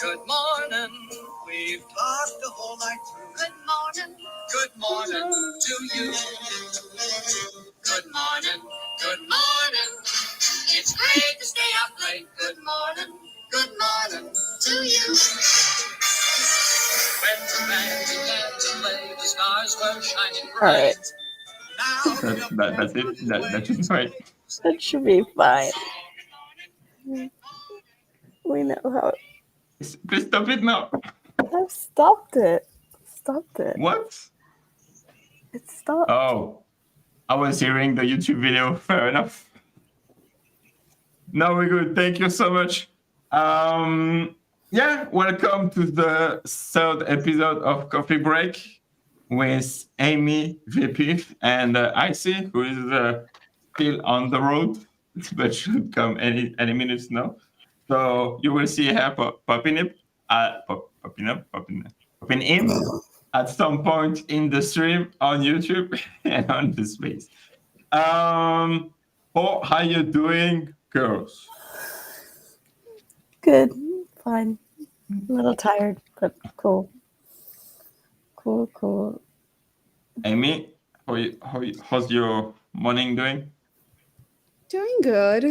Good morning. We've talked the whole night through. Good morning. Good morning to you. Good morning. Good morning. It's great to stay up late. Good morning. Good morning to you. When the band began to play, the stars were shining bright. All right. That's it. That should be fine. That should be fine. We know how. Please stop it now. I've stopped it. Stopped it. What? It stopped. Oh, I was hearing the YouTube video. Fair enough. No, we're good. Thank you so much. Yeah, welcome to the third episode of Coffee Break with Amy, Vpiphany, and Icy, who is still on the road, but should come any minutes now. So you will see her popping in at some point in the stream on YouTube and on the space. How are you doing, girls? Good. Fine. A little tired, but cool. Cool. Amy, how's your morning doing? Doing good.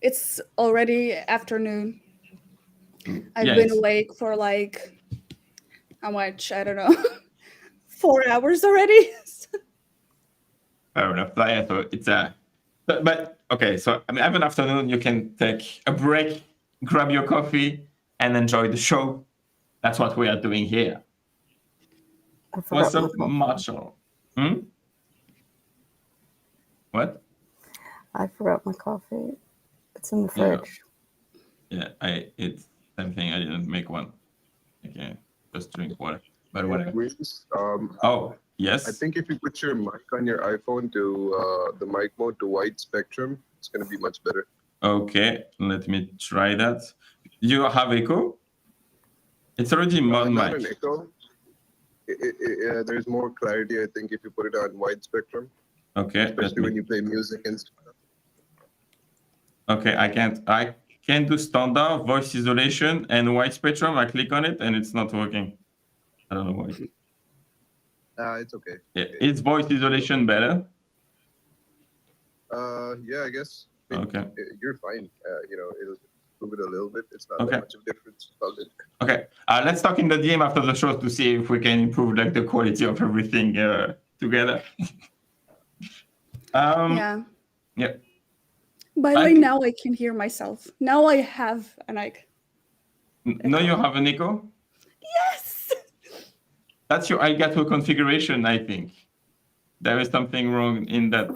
It's already afternoon. I've been awake for like how much? I don't know. 4 hours already. Fair enough. Yeah, so it's but okay. So I mean, every afternoon you can take a break, grab your coffee, and enjoy the show. That's what we are doing here. What's up, Marshall? What? I forgot my coffee. It's in the fridge. Yeah, it's same thing. I didn't make one. Okay, just drink water. But whatever. Oh, yes. I think if you put your mic on your iPhone to the mic mode to wide spectrum, it's going to be much better. Okay, let me try that. You have echo? It's already on not mic. an echo. There's more clarity, I think, if you put it on wide spectrum. Okay. Especially when you play music and stuff. Okay, I can do standard voice isolation and wide spectrum. I click on it and it's not working. I don't know why. It's okay. Yeah, is voice isolation better? Yeah, I guess. Okay. You're fine. It'll move it a little bit. It's not Okay. that much of a difference. Okay. Let's talk in the DM after the show to see if we can improve like the quality of everything together. Yeah. Yeah. By the way, now I can hear myself. Now I have an echo. No, you have an echo? Yes. That's your Elgato configuration, I think. There is something wrong in that.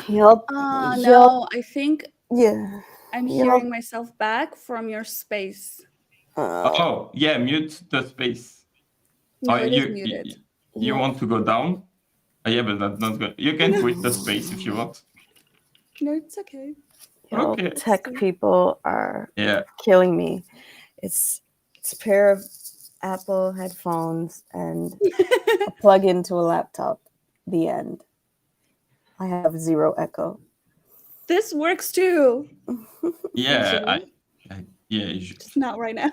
Yep. No, I think I'm Yep. hearing myself back from your space. Oh, yeah, mute the space. No, it is muted. You want to go down? Yeah, but that's not good. You can quit the space if you want. No, it's okay. Okay. Tech people are Yeah. killing me. It's a pair of Apple headphones and a plug into a laptop. The end. I have zero echo. This works too. Yeah, Just not right now.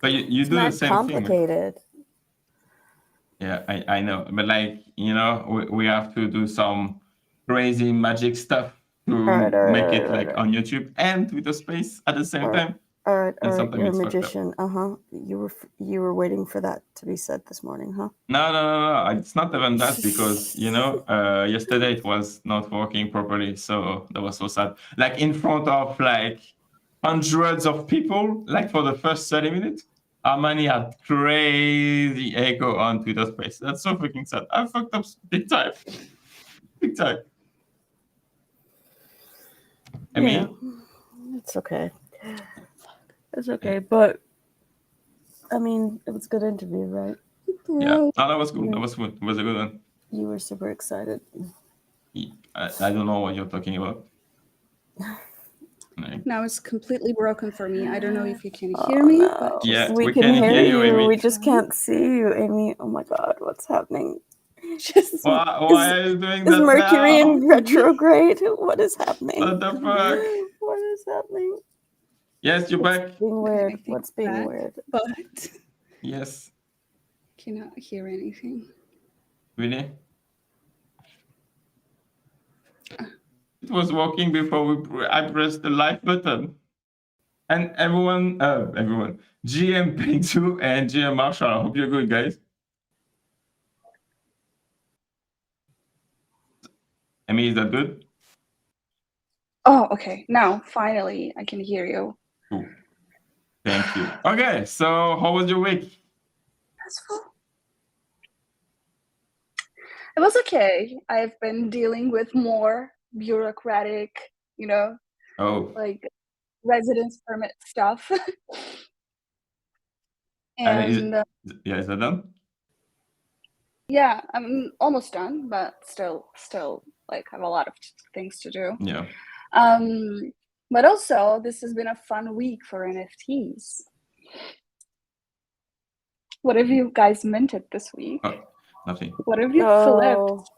But you do the same complicated. thing. Yeah, I know. But like, we have to do some crazy magic stuff to make it like on YouTube and with the space at the same time. All right, you're a magician. You were waiting for that to be said this morning, huh? No. It's not even that because yesterday it was not working properly, so that was so sad. Like in front of like hundreds of people, like for the first 30 minutes, Armani had crazy echo on Twitter Space. That's so freaking sad. I fucked up big time. Big time. I mean, it's okay. It's okay, but I mean, it was a good interview, right? Yeah, no, that was good. That was good. It was a good one. You were super excited. I don't know what you're talking about. Now it's completely broken for me. I don't know if you can hear me. No. But yeah, we can hear you, Amy. We just can't see you, Amy. Oh my God, what's happening? Why are you doing that? Is Mercury now? in retrograde? What is happening? What the fuck? What is happening? Yes, you're back. Being I weird. think What's being back. weird? But Yes, cannot hear anything. really. It was working before I pressed the live button. And everyone, GM Ping2 and GM Marshall, I hope you're good, guys. Emmy, is that good? Oh, okay. Now, finally, I can hear you. Cool. Thank you. Okay, so how was your week? It was okay. I've been dealing with more bureaucratic, Oh, like residence permit stuff. and And is that done? yeah, I'm almost done, but still like have a lot of things to do. Yeah. But also this has been a fun week for NFTs. What have you guys minted this week? Oh, nothing. What have you flipped?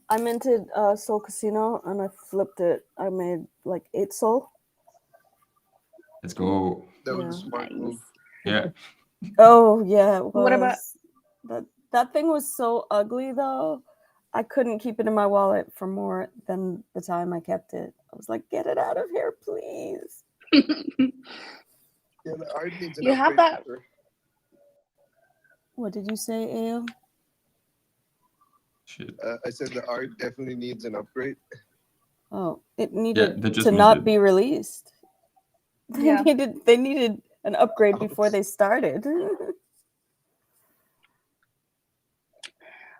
I minted Soul Casino and I flipped it. I made like 8 Soul. Let's go. That was a smart move. Yeah. Oh yeah, it was. What about that thing was so ugly though. I couldn't keep it in my wallet for more than the time I kept it. I was like, get it out of here, please. Yeah, the art needs an You have upgrade that- for sure. What did you say, Ayo? Shit. I said the art definitely needs an upgrade. Oh, it needed they just to not minted. be released. Yeah. They needed an upgrade before they started.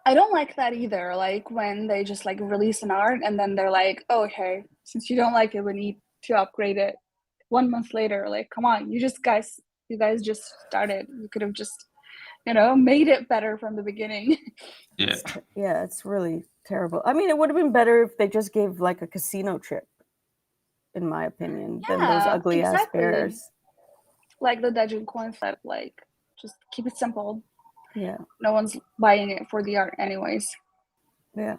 I don't like that either. Like when they just like release an art and then they're like, oh, okay, since you don't like it, we need to upgrade it. 1 month later, like, come on, you guys just started. You could have just, made it better from the beginning. Yeah. Yeah, it's really terrible. I mean, it would have been better if they just gave like a casino trip, in my opinion, than those Yeah, ugly ass exactly. bears. Like the Dajun concept, like just keep it simple. Yeah, No one's buying it for the art anyways. yeah.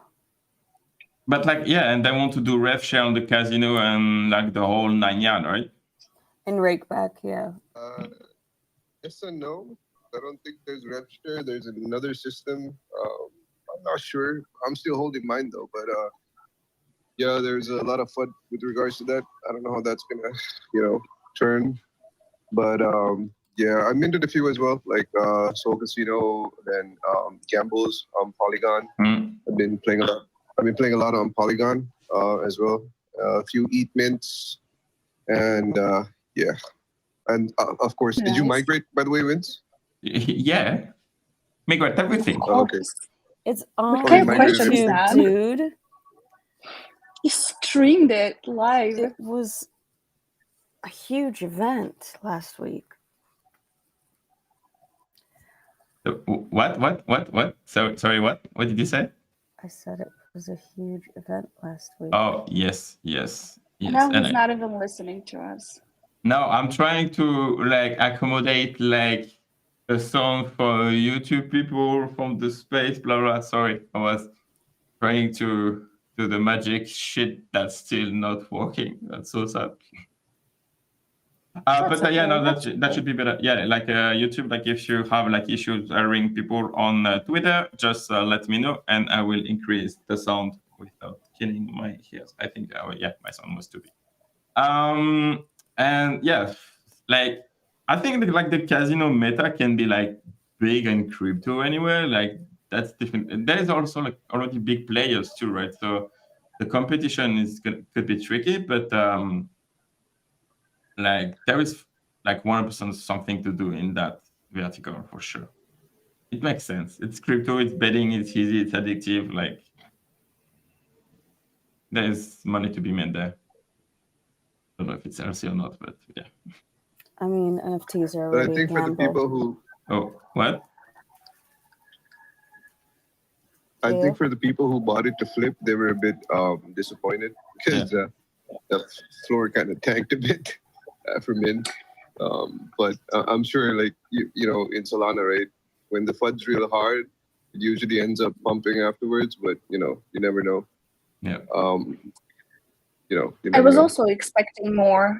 But like, yeah, and they want to do rev share on the casino and like the whole 9 yards, right? And rake back, yeah. Yes and no. I don't think there's rev share. There's another system. I'm not sure. I'm still holding mine though. But yeah, there's a lot of FUD with regards to that. I don't know how that's gonna, turn. But yeah, I minted a few as well, like Soul Casino, then Gambles on Polygon. I've been playing a lot on Polygon as well. A few ETH mints, and yeah, and of course, did you Nice. migrate, by the way, Vince? Yeah. Migrate everything. Oh, okay. It's What on kind of question is YouTube, that? dude. He streamed it live. It was a huge event last week. What? Sorry, what? What did you say? I said it was a huge event last week. Oh, yes. Now And he's not even listening to us. No, I'm trying to like accommodate like a song for YouTube people from the space, blah blah. Sorry, I was trying to do the magic shit that's still not working. That's so sad. But yeah, no, that should be better. Yeah, like YouTube, like if you have like issues hiring people on Twitter, just let me know and I will increase the sound without killing my ears. I think, yeah, my sound was too big. And yeah, like I think that, like the casino meta can be like big in crypto anywhere. Like that's different. And there is also like already big players too, right? So the competition could be tricky, but like there is like 100% something to do in that vertical for sure. It makes sense. It's crypto, it's betting, it's easy, it's addictive. Like there's money to be made there. I don't know if it's healthy or not, but yeah. I mean, NFTs are But already I think for the people who, Oh, what? I think for the people who bought it to flip, they were a bit disappointed because the floor kind of tanked a bit for mint. But I'm sure, like you know, in Solana, right, when the FUD's real hard, it usually ends up pumping afterwards. But you know, you never know. Yeah. you I never was know. also expecting more,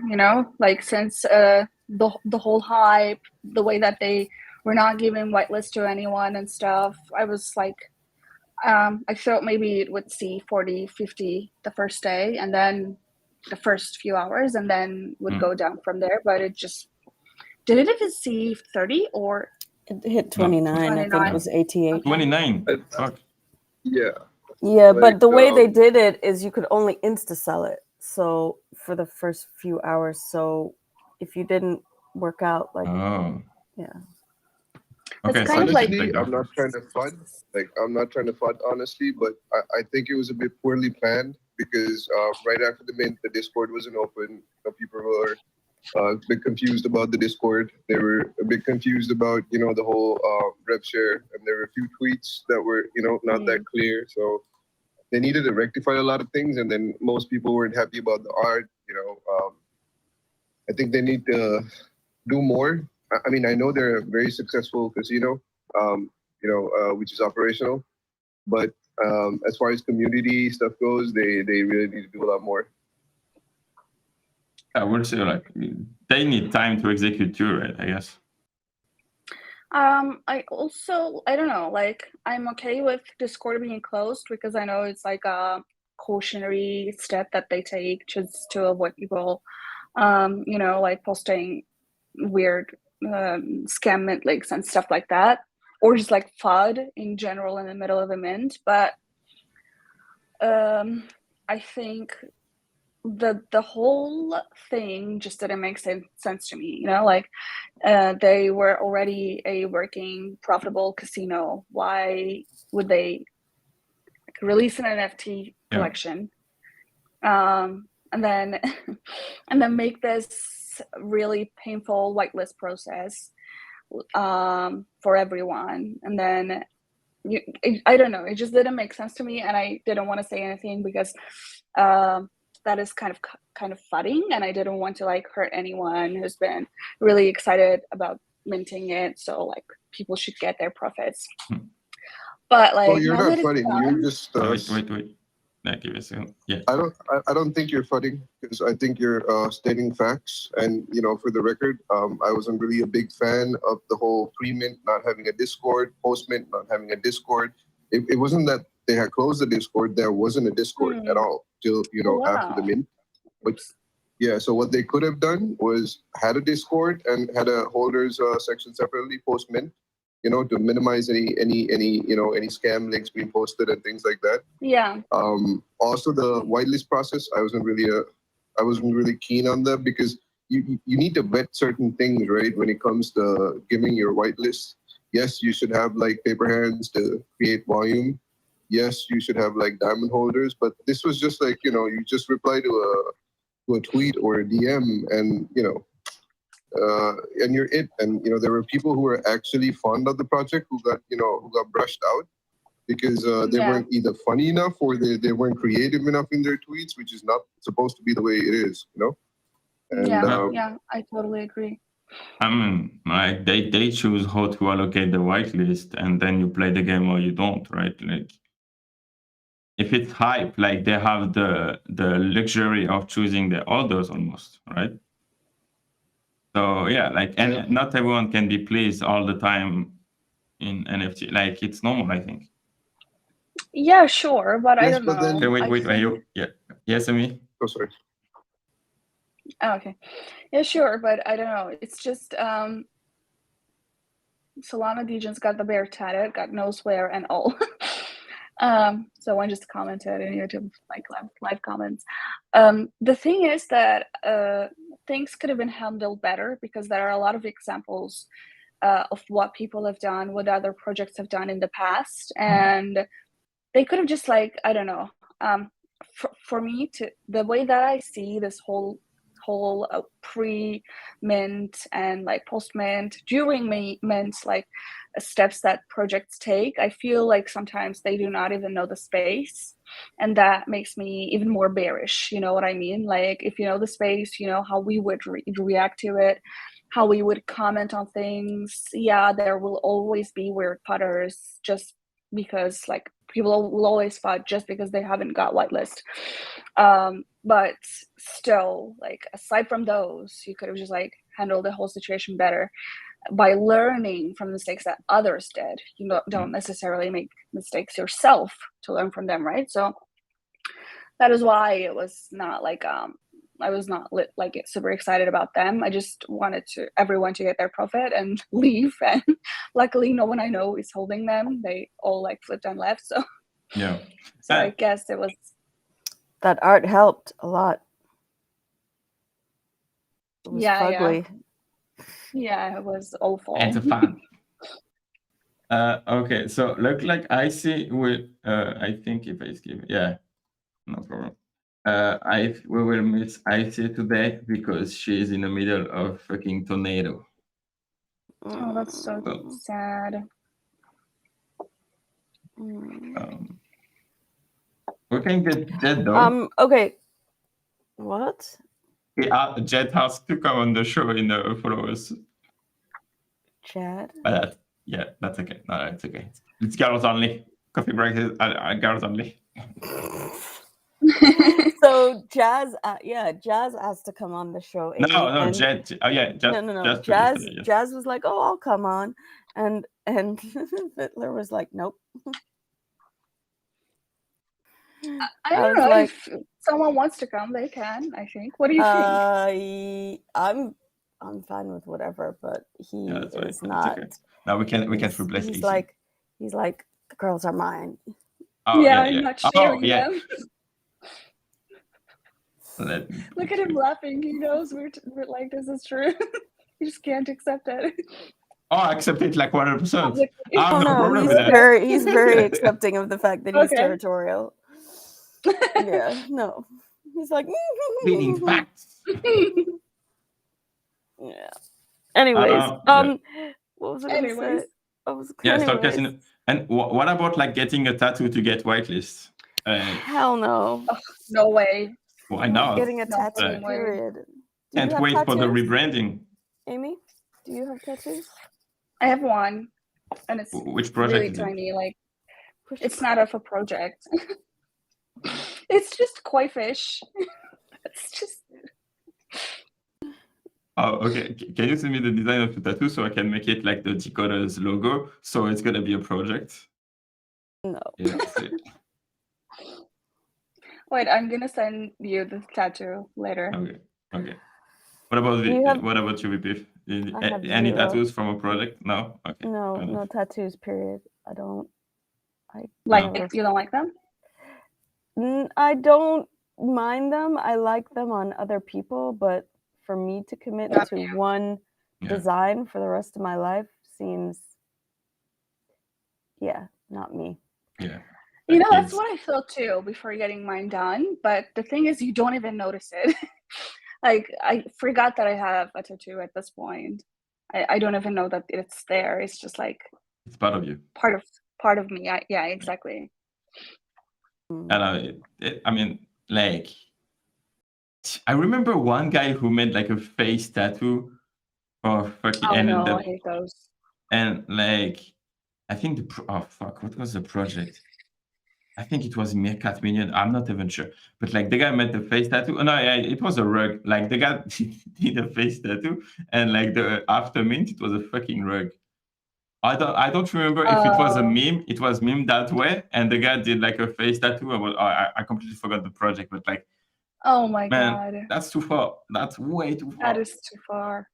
like since the whole hype, the way that they were not giving whitelist to anyone and stuff. I was like, I thought maybe it would see 40, 50 the first day, and then the first few hours, and then would go down from there. But it just did it even see 30 or It hit No, 29. I think it 29? was ATH. 29. I- Fuck. Yeah, Yeah, but like the way they did it is you could only insta sell it. So for the first few hours. So if you didn't work out, like, Oh. yeah. Okay, It's so kind of you like should honestly, take the I'm not offer. trying to fud. Like, I'm not trying to fud, honestly, but I think it was a bit poorly planned because right after the mint, the Discord wasn't open. People were a bit confused about the Discord. They were a bit confused about, the whole rev share, and there were a few tweets that were, not that clear. So they needed to rectify a lot of things, and then most people weren't happy about the art. I think they need to do more. I mean, I know they're a very successful casino, which is operational, but as far as community stuff goes, they really need to do a lot more. I would say like they need time to execute too, right? I guess. I don't know, like I'm okay with Discord being closed because I know it's like a cautionary step that they take just to avoid people, like posting weird scam mint links and stuff like that, or just like FUD in general in the middle of a mint. But I think the whole thing just didn't make sense to me, like they were already a working profitable casino. Why would they release an NFT collection and then make this really painful whitelist process for everyone, and then I don't know, it just didn't make sense to me, and I didn't want to say anything because that is kind of fudding, and I didn't want to like hurt anyone who's been really excited about minting it. So like people should get their profits. But like, well, you're now not that it's fudding. done, You're just. Wait. Like, give us a, yeah. I don't think you're fudding because I think you're stating facts. And for the record, I wasn't really a big fan of the whole pre-mint not having a Discord, post-mint not having a Discord. It wasn't that they had closed the Discord. There wasn't a Discord at all till after the mint. But yeah, so what they could have done was had a Discord and had a holders section separately post-mint. To minimize any scam links being posted and things like that. Yeah. Also, the whitelist process, I wasn't really keen on that because you need to vet certain things, right? When it comes to giving your whitelist, yes, you should have like paper hands to create volume. Yes, you should have like diamond holders, but this was just like you just reply to a tweet or a DM, and and you're it. And there were people who were actually fond of the project who got brushed out because they weren't either funny enough or they weren't creative enough in their tweets, which is not supposed to be the way it is, And, yeah, I totally agree. I mean, like they choose how to allocate the whitelist, and then you play the game or you don't, right? Like, if it's hype, like they have the luxury of choosing the orders almost, right? So yeah, like, and not everyone can be pleased all the time in NFT. Like, it's normal, I think. Yeah, sure, but I yes, don't but know. then Wait, yeah, yes, Amy. oh sorry. Oh, okay. Yeah, sure, but I don't know. It's just Solana Degens got the bear tatted, got no swear and all. So one just commented in YouTube, like live comments. The thing is that things could have been handled better because there are a lot of examples of what people have done, what other projects have done in the past, and they could have just like, I don't know. For me, to the way that I see this whole pre-mint and like post-mint, during mint, like steps that projects take, I feel like sometimes they do not even know the space, and that makes me even more bearish. You know what I mean? Like, if you know the space, you know how we would react to it, how we would comment on things. Yeah, there will always be weird putters just because like people will always fight just because they haven't got whitelist. But still, like, aside from those, you could have just like handled the whole situation better by learning from mistakes that others did. You don't necessarily make mistakes yourself to learn from them, right? So that is why it was not like I was not like super excited about them. I just wanted everyone to get their profit and leave. And luckily, no one I know is holding them. They all like flipped and left. So Yeah. so I guess it was. That art helped a lot. It was fugly. Yeah, it was awful. It's a fan. Okay, so look like Icy will. I think if I skip, yeah, no problem. We will miss Icy today because she is in the middle of fucking tornado. Oh, that's so sad. We can get Jed though. Okay. What? Jed has to come on the show in the followers. Chad? But that's okay. No, it's okay. It's girls only. Coffee break is girls only. So Jazz, Jazz asked to come on the show. No, Jed. Oh yeah, no. Jazz was like, "Oh, I'll come on," and Fiddler was like, "Nope." I don't know, like, if someone wants to come, they can. I think. What do you think? I'm fine with whatever, but he is not. Okay. No, we can replace. He's like the girls are mine. Oh, I'm not sharing them. Look at him laughing. He knows we're like, this is true. He just can't accept it. Oh, I accept it like 100%. He's very accepting of the fact that he's territorial. Yeah, no. He's like meaning facts. Yeah. Anyways, what was I gonna say? Start casting. And what about like getting a tattoo to get whitelist? Hell no. Oh, no way. Why not? Getting a tattoo, period. Can't wait for the rebranding. Amy, do you have tattoos? I have one, and it's which project really tiny. Like, it's not of a project. It's just koi fish. It's just. Oh, okay. Can you send me the design of the tattoo so I can make it like the DeGods logo? So it's gonna be a project. No. Yeah, Wait, I'm gonna send you the tattoo later. Okay. What about you, Vpiph? Any tattoos from a project? No. Okay. No tattoos. Period. I don't. You don't like them? I don't mind them. I like them on other people, but for me to commit to one design for the rest of my life seems, not me. Yeah. You know, that's what I feel too before getting mine done. But the thing is, you don't even notice it. Like, I forgot that I have a tattoo at this point. I don't even know that it's there. It's just like it's part of you. Part of me. Yeah, exactly. And I mean, like, I remember one guy who made like a face tattoo for fucking. I hate those. And like, I think what was the project? I think it was Meerkat Minion. I'm not even sure, but like the guy made the face tattoo. Oh, no, it was a rug. Like the guy did a face tattoo, and like the after mint, it was a fucking rug. I don't remember if it was a meme. It was meme that way, and the guy did like a face tattoo. I completely forgot the project, but like, oh my god, that's too far. That's way too far. That is too far.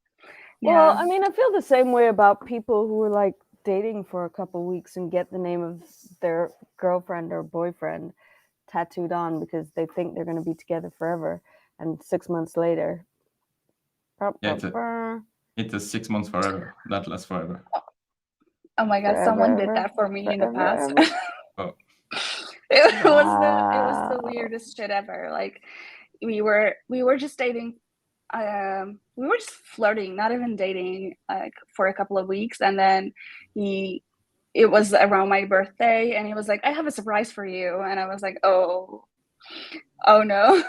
Well, I mean, I feel the same way about people who are like dating for a couple weeks and get the name of their girlfriend or boyfriend tattooed on because they think they're going to be together forever, and 6 months later, it's a 6 months forever. That lasts forever. Oh my god, someone did that for me in the past. It was the weirdest shit ever. Like, we were just dating. We were just flirting, not even dating, like, for a couple of weeks, and then it was around my birthday, and he was like, "I have a surprise for you," and I was like, "Oh no,"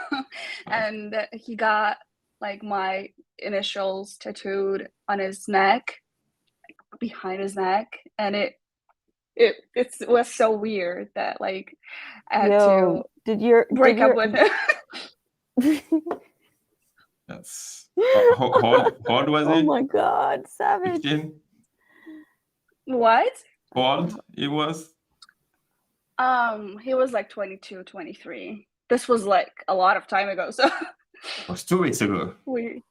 and he got like my initials tattooed on his neck, behind his neck, and it was so weird that like I had Yo, to break up with him. That's how old was Oh he? my god, savage. 15? What? How old he was? He was like 22, 23. This was like a lot of time ago, so It was 2 weeks ago. we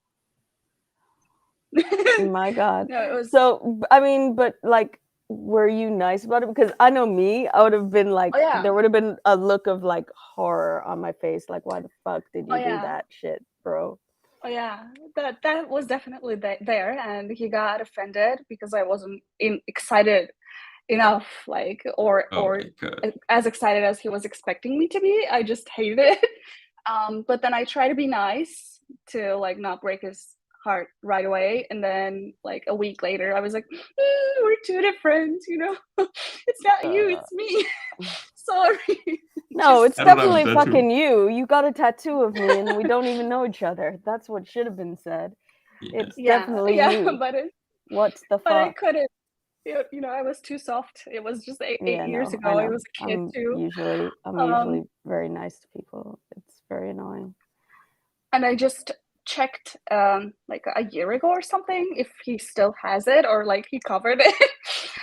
My god. no, it was So, I mean, but like, were you nice about it? Because I know me, I would have been like, Oh, yeah. there would have been a look of like horror on my face. Like, why the fuck did you Oh, do yeah. that shit, bro? Oh yeah, that was definitely there, and he got offended because I wasn't excited enough, like or Oh my god. as excited as he was expecting me to be. I just hated it. But then I try to be nice to like not break his heart right away, and then like a week later, I was like, "We're too different, you know. It's not you, it's me. Sorry." No, it's I don't have a definitely tattoo. fucking you. You got a tattoo of me and we don't even know each other. That's what should have been said. Yeah. It's definitely you. But the but I fuck? couldn't. You know, I was too soft. It was just eight Yeah, years no, ago. I I know. was a kid I'm too. usually very nice to people. It's very annoying. And I just checked like a year ago or something if he still has it or like he covered it,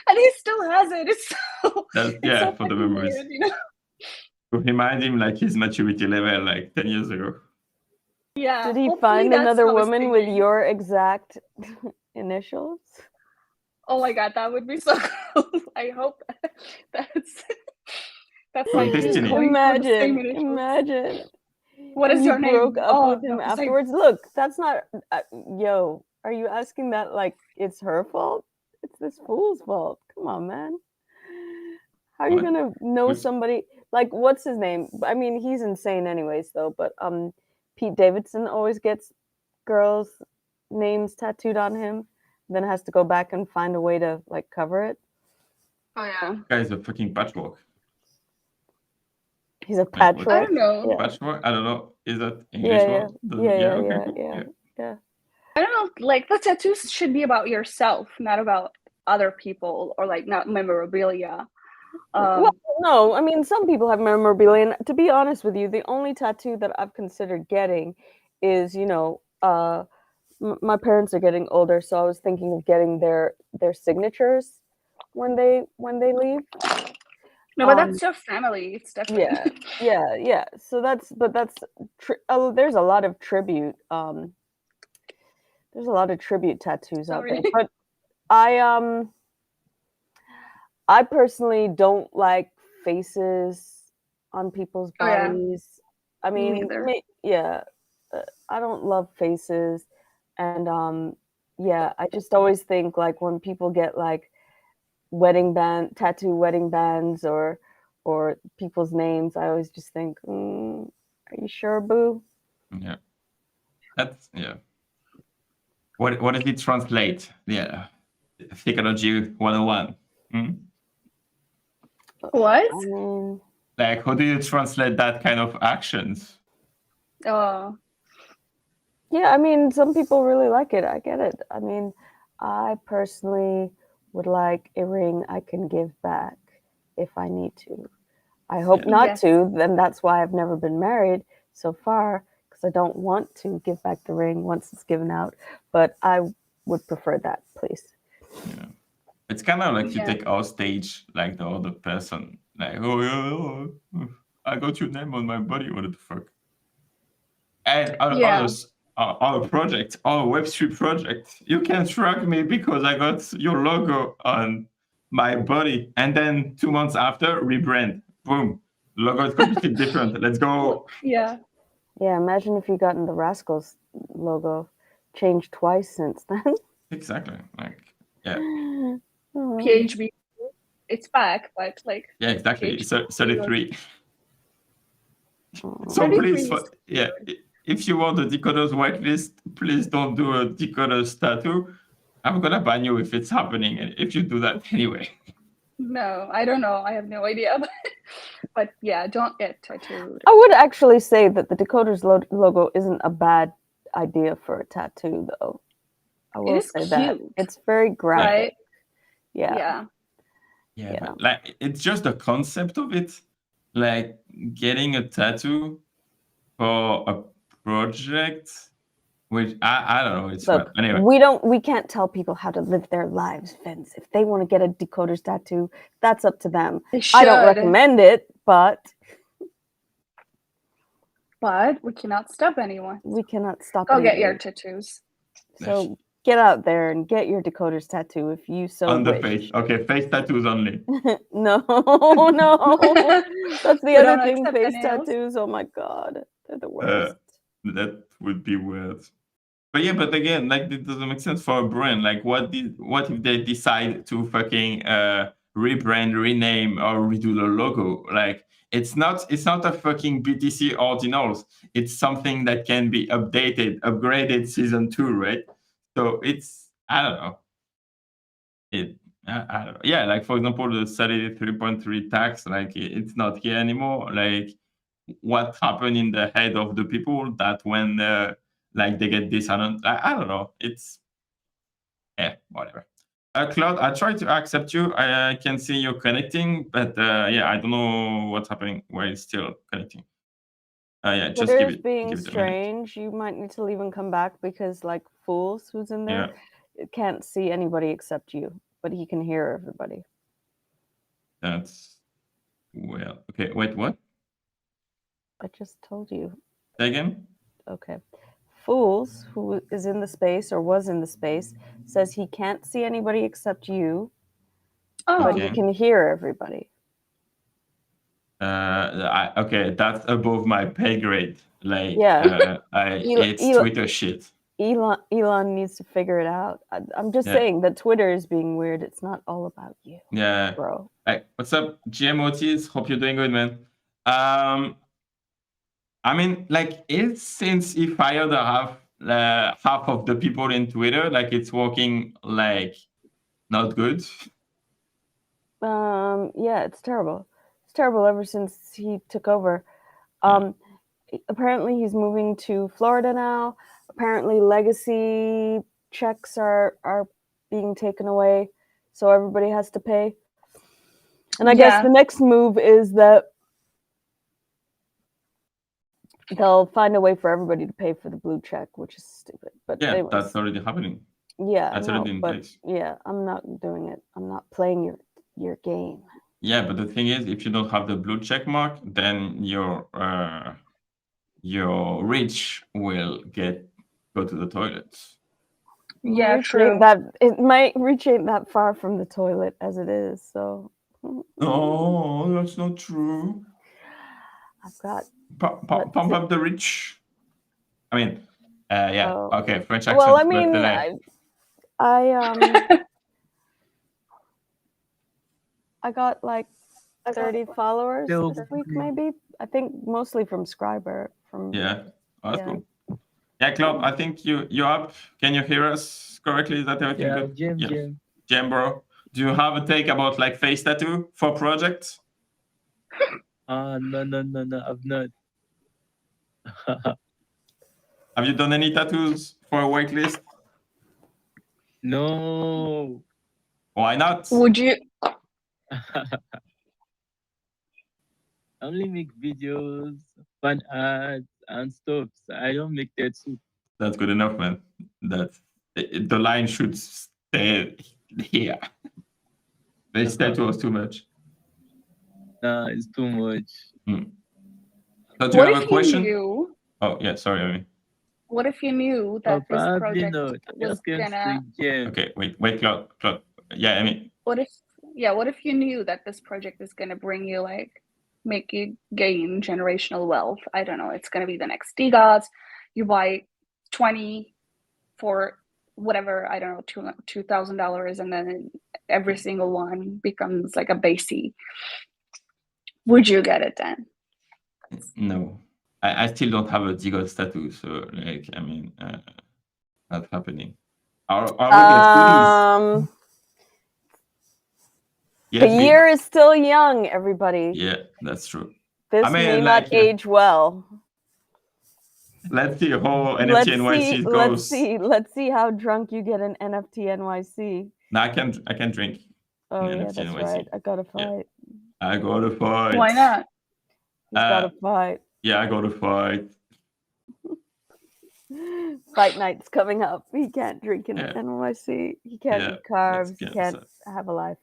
and he still has it. It's so Yeah, so for the fucking memories. weird, you know. To remind him like his maturity level like 10 years ago. Yeah. Did he hopefully find that's another how he's woman with thinking. your exact initials? Oh my god, that would be so cool. I hope that's like you Destiny. going for the same initials. Imagine. What And is you your name? broke up Oh, with him no, 'cause afterwards. Look, that's not. Yo, are you asking that like it's her fault? It's this fool's fault. Come on, man. How are you What? gonna know Who's- somebody like what's his name? I mean, he's insane anyways, though. But Pete Davidson always gets girls' names tattooed on him, then has to go back and find a way to like cover it. Oh yeah. Guy's a fucking patchwork. He's a Wait, what? patchwork. I don't know. Yeah. Patchwork? I don't know. Is that English Yeah, word? Okay, cool. yeah. I don't know, like the tattoos should be about yourself, not about other people or like not memorabilia. Well, no, I mean, some people have memorabilia, and to be honest with you, the only tattoo that I've considered getting is, you know, my parents are getting older, so I was thinking of getting their signatures when they leave. No, but that's your family. It's different. Yeah. So that's there's a lot of tribute. There's a lot of tribute tattoos out there, Sorry. but I personally don't like faces on people's Oh, yeah. bodies. I Me mean, neither. I don't love faces, and yeah, I just always think like when people get like tattoo wedding bands or people's names, I always just think, are you sure, boo? Yeah. That's What does it translate? Yeah. Psychology 101. What? I mean, Like, how do you translate that kind of actions? Oh. Yeah, I mean, some people really like it. I get it. I mean, I personally would like a ring I can give back if I need to. I hope Yeah. not Yes. to, then that's why I've never been married so far, because I don't want to give back the ring once it's given out. But I would prefer that, please. Yeah. It's kind of like you Yeah. take our stage like the other person. Like, oh, I got your name on my body. What the fuck? And Yeah. our project, our Web3 project, you can track me because I got your logo on my body. And then 2 months after, rebrand. Boom. Logo is completely different. Let's go. Yeah. Yeah, imagine if you gotten the Rascals logo changed twice since then. Exactly. Like, yeah. PHB. It's back, but like. Yeah, exactly. PHB. So 33. So 33 please, is yeah, if you want a Decoders whitelist, please don't do a Decoders tattoo. I'm gonna ban you if it's happening, if you do that anyway. No, I don't know. I have no idea. But yeah, don't get tattooed. I would actually say that the Decoders logo isn't a bad idea for a tattoo, though. I will is say that. cute, It's very graphic. right? Yeah. Yeah, Yeah. but like it's just the concept of it, like getting a tattoo for a project, which I don't know. It's Look, fun. Anyway, we can't tell people how to live their lives, Vince. If they want to get a decoder's tattoo, that's up to them. They I don't should. recommend it, but we cannot stop anyone. we cannot stop Go get anybody. your tattoos. So get out there and get your decoder's tattoo if you so on the wish. face. Okay, face tattoos only. No, that's the We other don't thing. accept the Face nails. tattoos. Oh my god, they're the worst. That would be weird. But yeah, but again, like it doesn't make sense for a brand. Like, what if they decide to fucking rebrand, rename, or redo the logo? Like, it's not a fucking BTC Ordinals. It's something that can be updated, upgraded season 2, right? So it's, I don't know. I don't know. Yeah, like for example, the Saturday 3.3 tax, like it's not here anymore. Like, what happened in the head of the people that when like they get dishonored? I don't know. It's whatever. Claude, I tried to accept you. I can see you connecting, but yeah, I don't know what's happening. Why it's still connecting? Yeah, just Twitter's give being it a minute. strange. You might need to leave and come back because, like, Fools, who's in there, can't see anybody except you, but he can hear everybody. That's well. Okay, wait, what? I just told you. Say again? Okay. Fools, who is in the space or was in the space, says he can't see anybody except you, but he Okay. can hear everybody. Okay, that's above my pay grade. Like, Yeah. it's Twitter shit. Elon needs to figure it out. I'm just saying that Twitter is being weird. It's not all about you. Yeah, bro. Hey, what's up, GMOTs? Hope you're doing good, man. I mean, like, since he fired half of the people in Twitter, like it's working like not good. Yeah, it's terrible. It's terrible ever since he took over. Apparently he's moving to Florida now. Apparently legacy checks are being taken away, so everybody has to pay. And I guess the next move is that they'll find a way for everybody to pay for the blue check, which is stupid. But yeah, anyways. that's already happening. Yeah, that's already in place. Yeah, I'm not doing it. I'm not playing your game. Yeah, but the thing is, if you don't have the blue check mark, then your reach will go to the toilets. Yeah, true. My reach ain't that far from the toilet as it is. So. Oh, that's not true. I've got pump up the reach. I mean, yeah. Okay, French accent. Well, I mean, I got like 30 followers this week, maybe. I think mostly from Scriber. Yeah, that's cool. Yeah, Claude, I think you're up. Can you hear us correctly? Is that everything good? Yeah. Jam, bro. Do you have a take about like face tattoo for projects? No, I've not. Have you done any tattoos for a whitelist? No. Why not? Would you? I only make videos, fun ads, and stuff. I don't make tattoos. That's good enough, man. The line should stay here. This tattoo was too much. Nah, it's too much. So do you have a question? Knew, oh yeah, sorry, I mean. What if you knew that this project was gonna? Okay, wait, Claude. Yeah, I mean. What if you knew that this project is gonna bring you make you gain generational wealth? I don't know. It's gonna be the next DeGods. You buy 20 for whatever, I don't know, $2,000, and then every single one becomes like a basey. Would you get it then? No, I still don't have a DeGods tattoo, so like, I mean, not happening. The year is still young, everybody. Yeah, that's true. This may not age well. Let's see how NFT NYC goes. Let's see how drunk you get in NFT NYC. No, I can drink. Oh in yeah, NFT that's NYC. right. I gotta Yeah. fight. I gotta fight. Why not? He's gotta fight. Yeah, I gotta fight. Fight night's coming up. He can't drink in Yeah. NYC. He can't Yeah, eat carbs. He let's can't get have a life.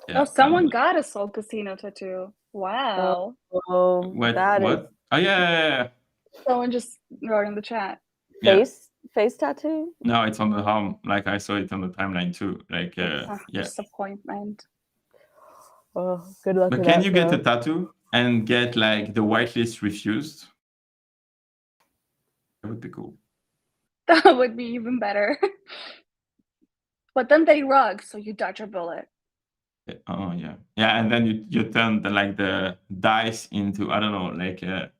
Yeah, Oh, someone got a Soul Casino tattoo. Wow. Oh, what? that is What? Oh yeah. Someone just wrote in the chat. Yeah. face tattoo. No, it's on the arm. Like I saw it on the timeline too. Like yeah. Disappointment. Oh, good luck But with can that, you get girl. a tattoo and get like the whitelist refused? That would be cool. That would be even better. But then they rug, so you dodge a bullet. Yeah. Oh yeah. Yeah, and then you turn the dice into, I don't know, like Did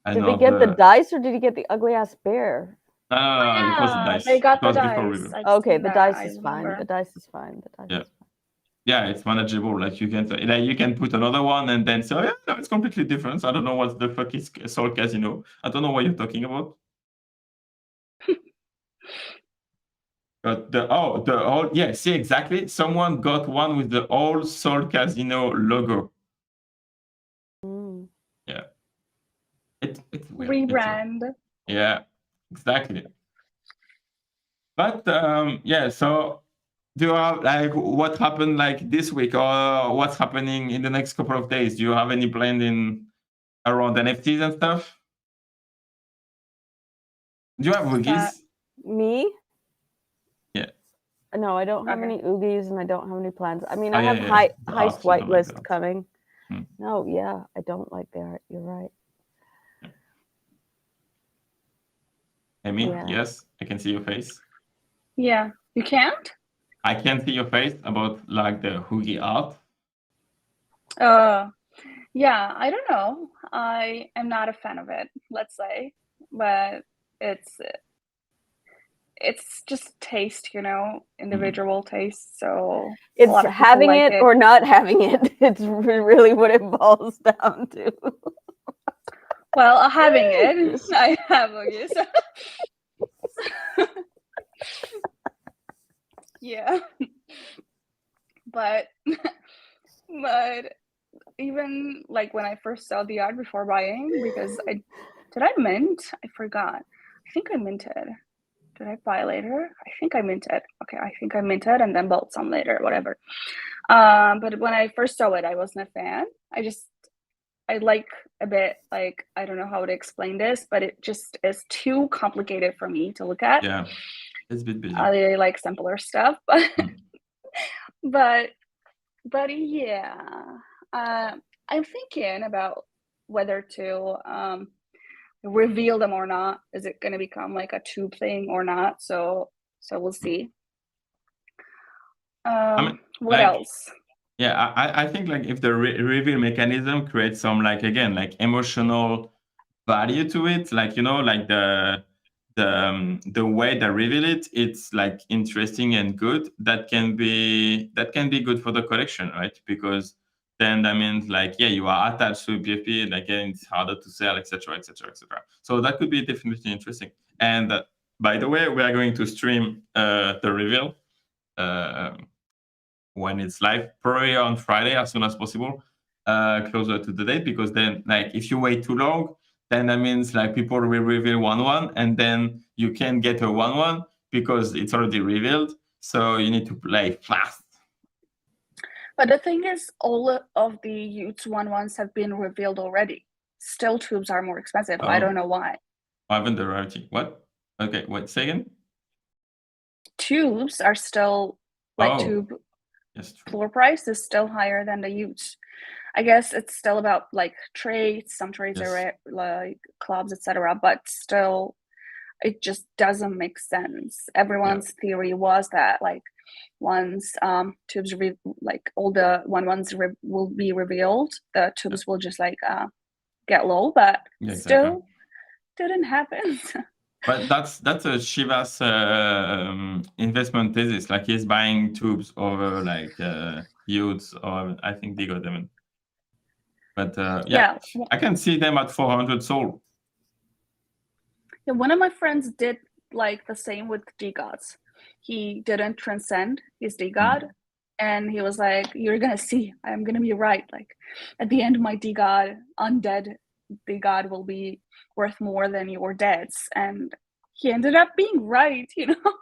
he get the dice or did he get the ugly ass bear? No, it was the dice. They got It was the before dice. reveal. I've Okay, seen the that, dice I is fine. remember. The dice is fine. The dice Yeah. is fine. Yeah, it's manageable. Like you can put another one and then say, oh, yeah, no, it's completely different. I don't know what the fuck is Soul Casino. I don't know what you're talking about. But yeah, see exactly. Someone got one with the old Soul Casino logo. Mm. Yeah. It's weird. Rebrand. Yeah, exactly. But yeah, so do you have like what happened like this week or what's happening in the next couple of days? Do you have any plan in around NFTs and stuff? Do you have Oogies? Me? Yeah. No, I don't have any Oogies and I don't have any plans. I mean, Oh, I have yeah. heist You don't like whitelist that. coming. Hmm. No, yeah, I don't like the art. You're right. Amy, Yeah. yes, I can see your face. Yeah, you can't? I can see your face about like the Oogie art. Yeah, I don't know. I am not a fan of it, let's say, but it's just taste, you know, individual taste. So a It's lot of people having like it or not having it. It's really what it boils down to. Well, having it, I have Oogy, so yeah. But even like when I first saw the art before buying, because did I mint? I forgot. I think I minted. Did I buy later? I think I minted. Okay, I think I minted and then bought some later, whatever. But when I first saw it, I wasn't a fan. I like a bit, like, I don't know how to explain this, but it just is too complicated for me to look at. Yeah, it's a bit busy. I really like simpler stuff, but yeah, I'm thinking about whether to reveal them or not. Is it going to become like a tube thing or not? So we'll see. What else? Yeah, I think like if the reveal mechanism creates some like again like emotional value to it, like you know, like the way they reveal it, it's like interesting and good. That can be good for the collection, right? Because then that means like yeah, you are attached to PFP, like and it's harder to sell, etc., etc., etc. So that could be definitely interesting. And by the way, we are going to stream the reveal. When it's live, probably on Friday as soon as possible, closer to the date, because then like if you wait too long, then that means like people will reveal 1-1 and then you can't get a 1-1 because it's already revealed. So you need to play fast. But the thing is, all of the Utes 1-1s have been revealed already. Still, tubes are more expensive. I don't know why. I haven't the rarity. What? Okay, wait, say again? Tubes are still like tube floor price is still higher than the Utes. I guess it's still about like trades. Some trades are like clubs, etc. But still, it just doesn't make sense. Everyone's theory was that like once tubes like all the 1-1s will be revealed, the tubes will just like get low, but still didn't happen. But that's a Shiva's investment thesis. Like he's buying tubes over like Utes or I think DeGods. But yeah, I can see them at 400 Soul. Yeah, one of my friends did like the same with DeGods. He didn't transcend his DeGod. and he was like, "You're gonna see, I'm gonna be right. Like, at the end, my DeGod, undead DeGod, will be worth more than your deads." And he ended up being right, you know.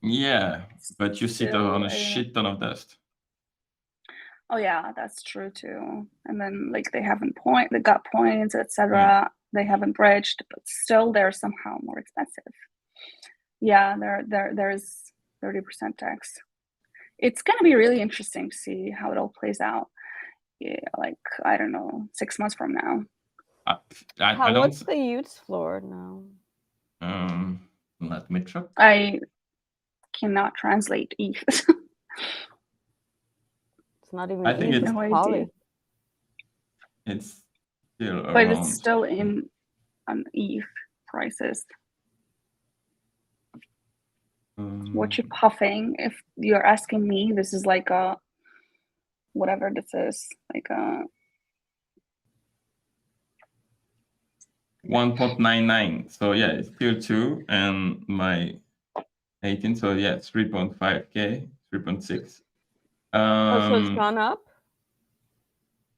Yeah, but you sit Still, on a shit ton of dust. oh yeah, that's true too. And then like they got points, etc. They haven't bridged, but still they're somehow more expensive. Yeah, there's 30% tax. It's gonna be really interesting to see how it all plays out. Yeah, like I don't know, 6 months from now. I What's don't. the youth's floor now? Let me check. I cannot translate ETH. It's not even I think ETH, it's No idea. Poly. It's still But around. it's still in on ETH prices. What you puffing? If you're asking me, this is like a whatever this is, like a 1.99. So yeah, it's still 2, and my 18. So yeah, 3.5K, 3.6. Oh, so it's gone up?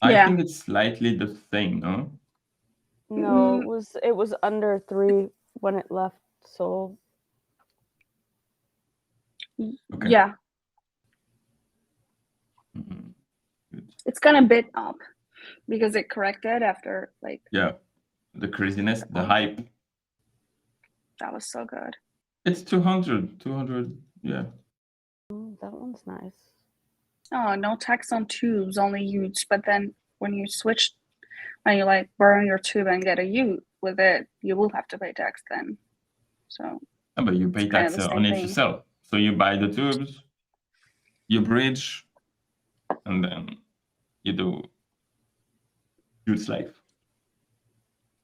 I Yeah. think it's slightly the same, no? No, it was under 3 when it left Seoul. Okay. Yeah. Good. It's gone a bit up because it corrected after like Yeah, the craziness, the hype. that was so good. It's 200, yeah. That one's nice. Oh, no tax on tubes, only utes. But then when you like burn your tube and get a ute with it, you will have to pay tax then. So But you pay kind of tax the same on if you thing. sell. So you buy the tubes, you bridge, and then you do utes life.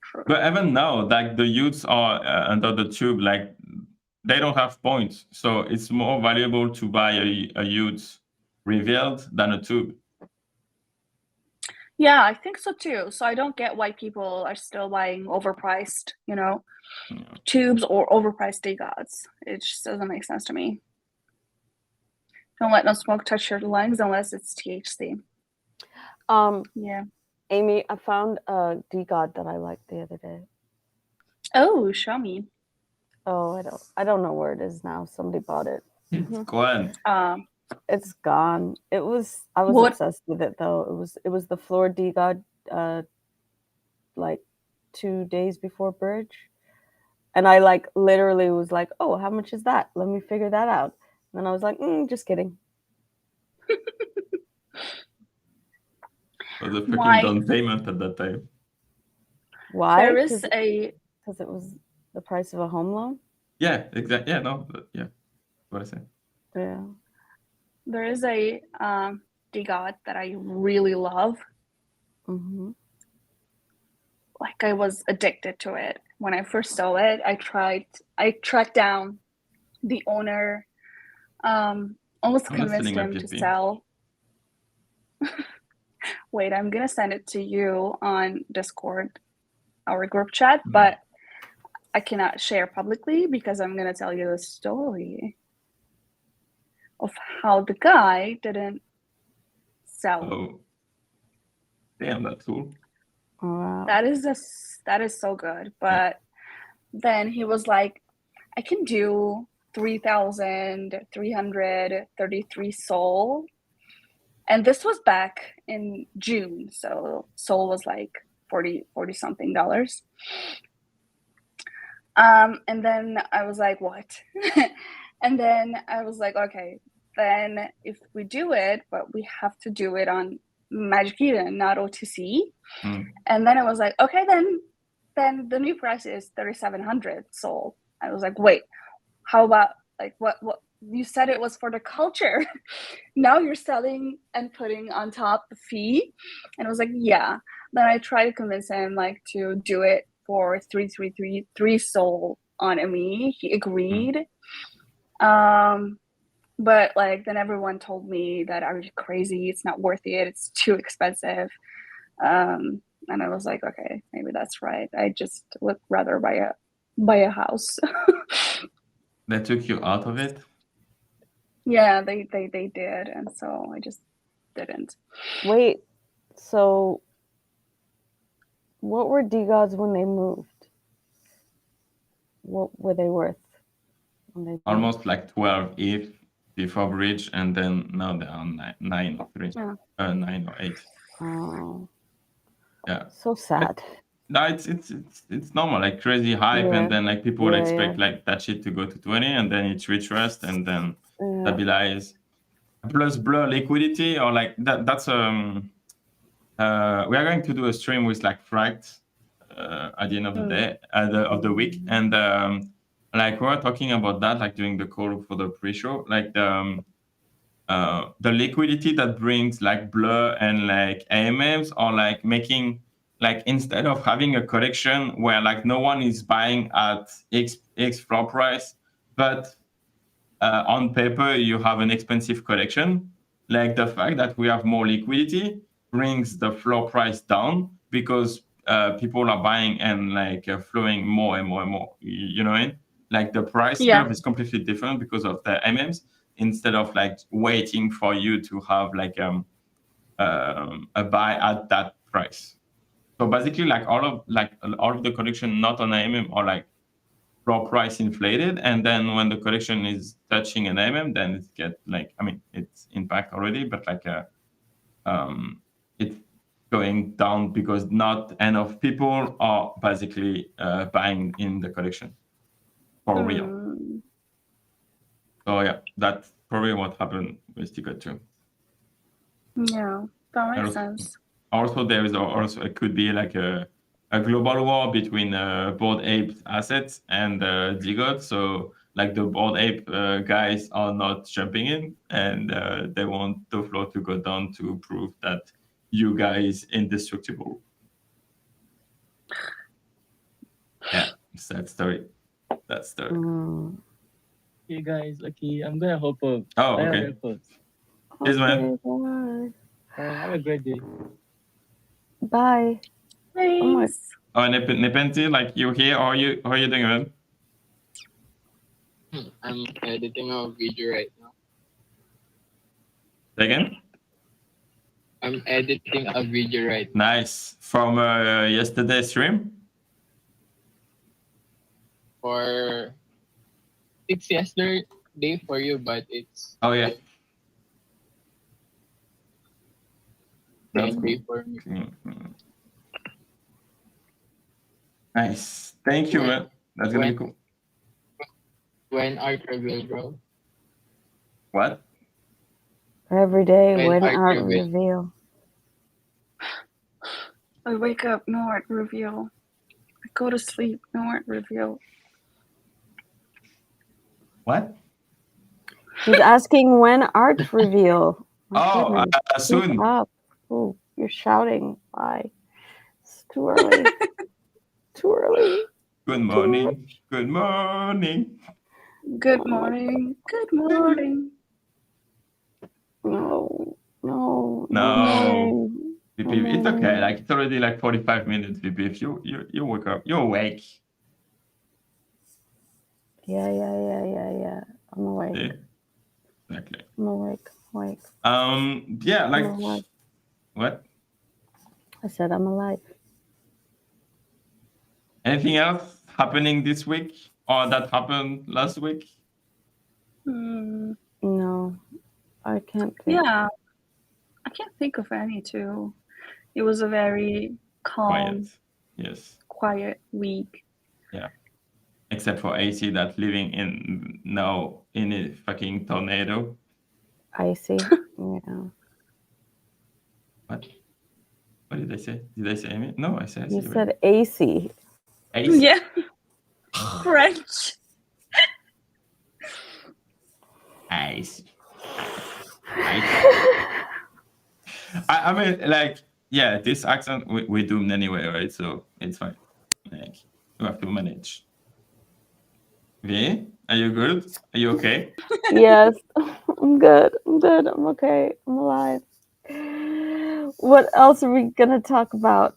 True. But even now, like the utes are under the tube, like they don't have points, so it's more valuable to buy a ute revealed than a tube. Yeah, I think so too. So I don't get why people are still buying overpriced, tubes or overpriced DeGods. It just doesn't make sense to me. Don't let no smoke touch your lungs unless it's THC. Yeah. Amy, I found a DeGod that I liked the other day. Oh, show me. Oh, I don't know where it is now. Somebody bought it. It's gone. It's gone. I was obsessed with it though. It was the floor DeGod like 2 days before bridge. And I like literally was like, "Oh, how much is that? Let me figure that out." And then I was like, just kidding. Was a freaking down payment at that time. Why? There is because it was the price of a home loan. Yeah, exactly. Yeah, no, yeah. What I say? Yeah. There is a DeGod that I really love. Mm-hmm. Like I was addicted to it when I first saw it. I tracked down the owner, almost convinced him to sell. Wait, I'm gonna send it to you on Discord, our group chat, but I cannot share publicly because I'm gonna tell you the story of how the guy didn't sell. Oh, damn, that's cool. Wow. That is so good. But then he was like, I can do 3,333 Sol. And this was back in June. So Sol was like $40 something. And then I was like, what? And then I was like, okay, then if we do it, but we have to do it on Magic Eden, not OTC. And then I was like, okay, then the new price is 3,700 Sol. I was like, wait, how about like what you said it was for the culture? Now you're selling and putting on top the fee. And I was like, yeah. Then I tried to convince him like to do it for 3,333 Sol on me. He agreed. But like then everyone told me that I was crazy, it's not worth it, it's too expensive. And I was like, okay, maybe that's right. I just would rather buy a house. That took you out of it? Yeah, they did, and so I just didn't. Wait, so what were DeGods when they moved? What were they worth when they moved? Almost like 12 ETH before bridge, and then now they're on 9 or 3, Yeah. 9 or 8. Oh, Yeah. so sad. No, it's normal, like crazy hype, Yeah. and then like people Yeah, expect like that shit to go to 20, and then it's retraced, and then Yeah. stabilize. Plus blur liquidity, or like that's we are going to do a stream with like Fract at the end of the day, of the week, and like we were talking about that, like during the call for the pre-show, like the liquidity that brings like blur and like AMMs, or like making, like, instead of having a collection where like no one is buying at X floor price, but on paper you have an expensive collection, like the fact that we have more liquidity brings the floor price down, because people are buying and like flowing more and more and more. You know what I mean? Like the price Yeah. curve is completely different because of the MMs, instead of like waiting for you to have like a buy at that price. So basically, like all of the collection not on MM are like floor price inflated, and then when the collection is touching an MM, then it get like, I mean, it's impact already, but like it's going down because not enough people are basically buying in the collection for real. So yeah, that's probably what happened with Ticket 2. Yeah, that makes Also, sense. also there is also, it could be like a global war between Br3ak assets and DeGods. So like the Br3ak guys are not jumping in, and they want the floor to go down to prove that you guys indestructible. Yeah, sad story. That story. Hey guys, okay, I'm gonna hop off. Oh, Bye, okay. Records. Cheers, man. Bye. Have a great day. Bye. Thanks. Oh, Nepenti, like you here? How are you doing, man? I'm editing a video right now. Say again? I'm editing a video right now. Nice. From yesterday's stream? For it's yesterday for you, but it's Oh yeah. That's same cool. day for me. Nice. Thank you, man. That's gonna be cool. When art reveal, bro? What? Every day When when art art reveal. reveal. I wake up, no art reveal. I go to sleep, no art reveal. What? He's asking when art reveal. Oh, Goodness. soon. Wake up. Oh, you're shouting. Why? It's too early. Too early. Good morning. Good morning. Good morning. Good morning. No. No. Morning. VP, it's okay. Like it's already like 45 minutes, VP. If you wake up, you're awake. Yeah. I'm awake. Yeah. Exactly. I'm awake. Yeah, like I'm alive. what? I said I'm alive. Anything else happening this week or that happened last week? No. I can't think. Yeah. I can't think of any too. It was a very calm, quiet week. Yeah. Except for AC that's living in a fucking tornado. Icy. Yeah. What? What did I say? Did I say Amy? No, I said AC. You said AC. AC? Yeah. French. AC. I mean, like, yeah, this accent we doomed anyway, right? So it's fine. Like, you have to manage. V, are you good? Are you okay? Yes, I'm good. I'm okay. I'm alive. What else are we gonna talk about?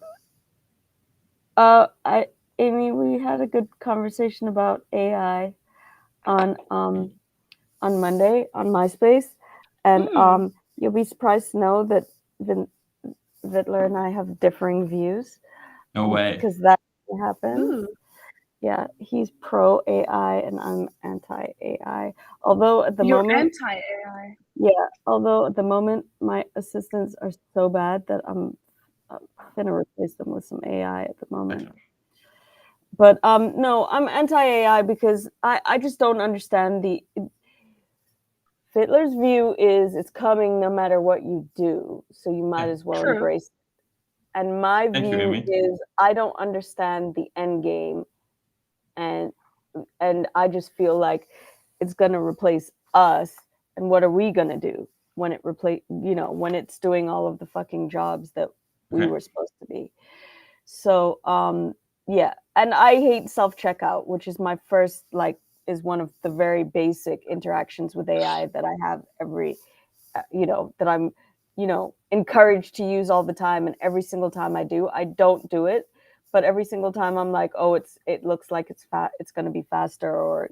Amy, we had a good conversation about AI on on Monday on MySpace, and you'll be surprised to know that Vittler and I have differing views. No way. Because that happens. Ooh. Yeah, he's pro AI and I'm anti AI. Although at the You're moment, anti-AI. yeah. Although at the moment my assistants are so bad that I'm gonna replace them with some AI at the moment. But no, I'm anti AI because I just don't understand the. Fittler's view is it's coming no matter what you do, so you might as well True. embrace it. And my Thank you, view Amy. is I don't understand the end game, and I just feel like it's going to replace us. And what are we going to do when it when it's doing all of the fucking jobs that we were supposed to be? So yeah, and I hate self-checkout, which is my first is one of the very basic interactions with AI that I have every that I'm encouraged to use all the time, and every single time I don't do it, but every single time I'm like, oh, it looks like it's going to be faster, or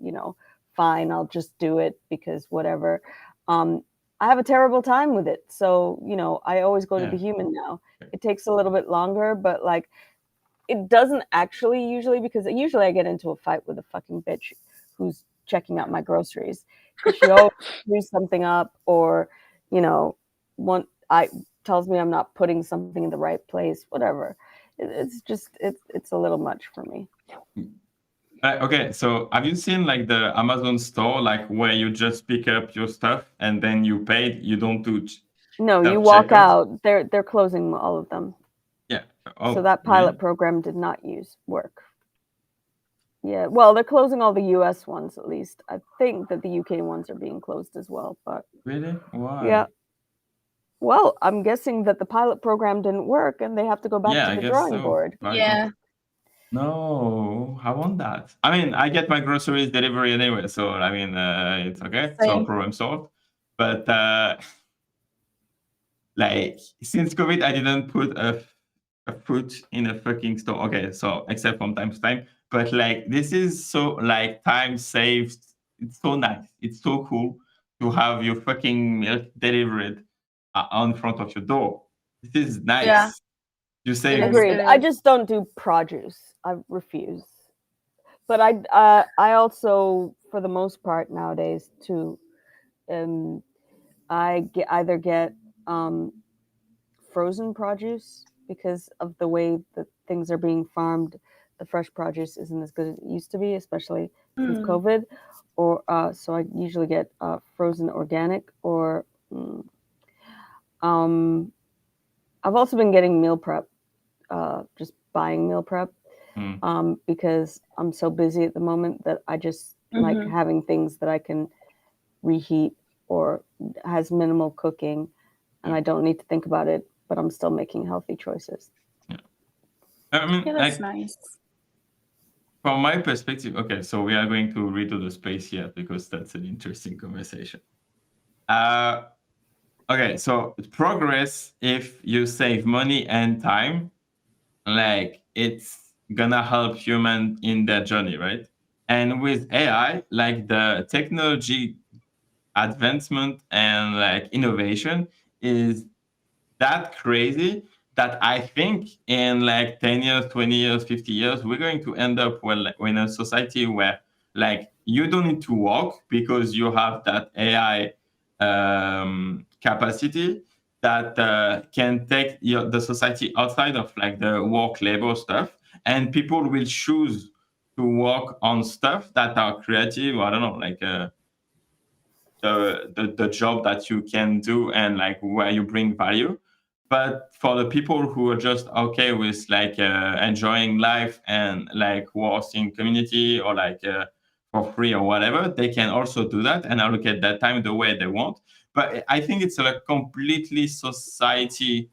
fine, I'll just do it because whatever. I have a terrible time with it, so I always go to the human now. It takes a little bit longer, but it doesn't actually usually, because usually I get into a fight with a fucking bitch who's checking out my groceries because she always screws something up, or tells me I'm not putting something in the right place, whatever. It's a little much for me. Okay, so have you seen the Amazon store, where you just pick up your stuff and then you pay? You don't do. No, you walk out. They're closing all of them. Yeah. Oh, so that pilot program did not work. Yeah, well, they're closing all the US ones, at least. I think that the UK ones are being closed as well, but really? Why? Yeah. Well, I'm guessing that the pilot program didn't work and they have to go back to the drawing board. Yeah. No, I want that. I mean, I get my groceries delivery anyway, so I mean, it's okay. So problem solved. But since COVID, I didn't put a fruit in a fucking store. Okay, so except from time to time, but this is so time saved. It's so nice. It's so cool to have your fucking milk delivered on front of your door. This is nice. Yeah. You save. Agreed. I just don't do produce. I refuse. But I also, for the most part nowadays, too, I either get frozen produce because of the way that things are being farmed. The fresh produce isn't as good as it used to be, especially since COVID. Or so I usually get frozen organic, or I've also been getting meal prep, just buying meal prep, because I'm so busy at the moment that I just like having things that I can reheat or has minimal cooking, and I don't need to think about it, but I'm still making healthy choices. Yeah, I mean, that's nice. From my perspective, okay, so we are going to redo the space here because that's an interesting conversation. Okay, so progress, if you save money and time, it's gonna help human in their journey, right? And with AI, the technology advancement and innovation is that crazy that I think in 10 years, 20 years, 50 years, we're going to end up in a society where you don't need to walk because you have that AI capacity that can take the society outside of the work labor stuff, and people will choose to work on stuff that are creative. I don't know, the job that you can do and where you bring value. But for the people who are just okay with enjoying life and work in community or for free or whatever, they can also do that and allocate that time the way they want. But I think it's a completely society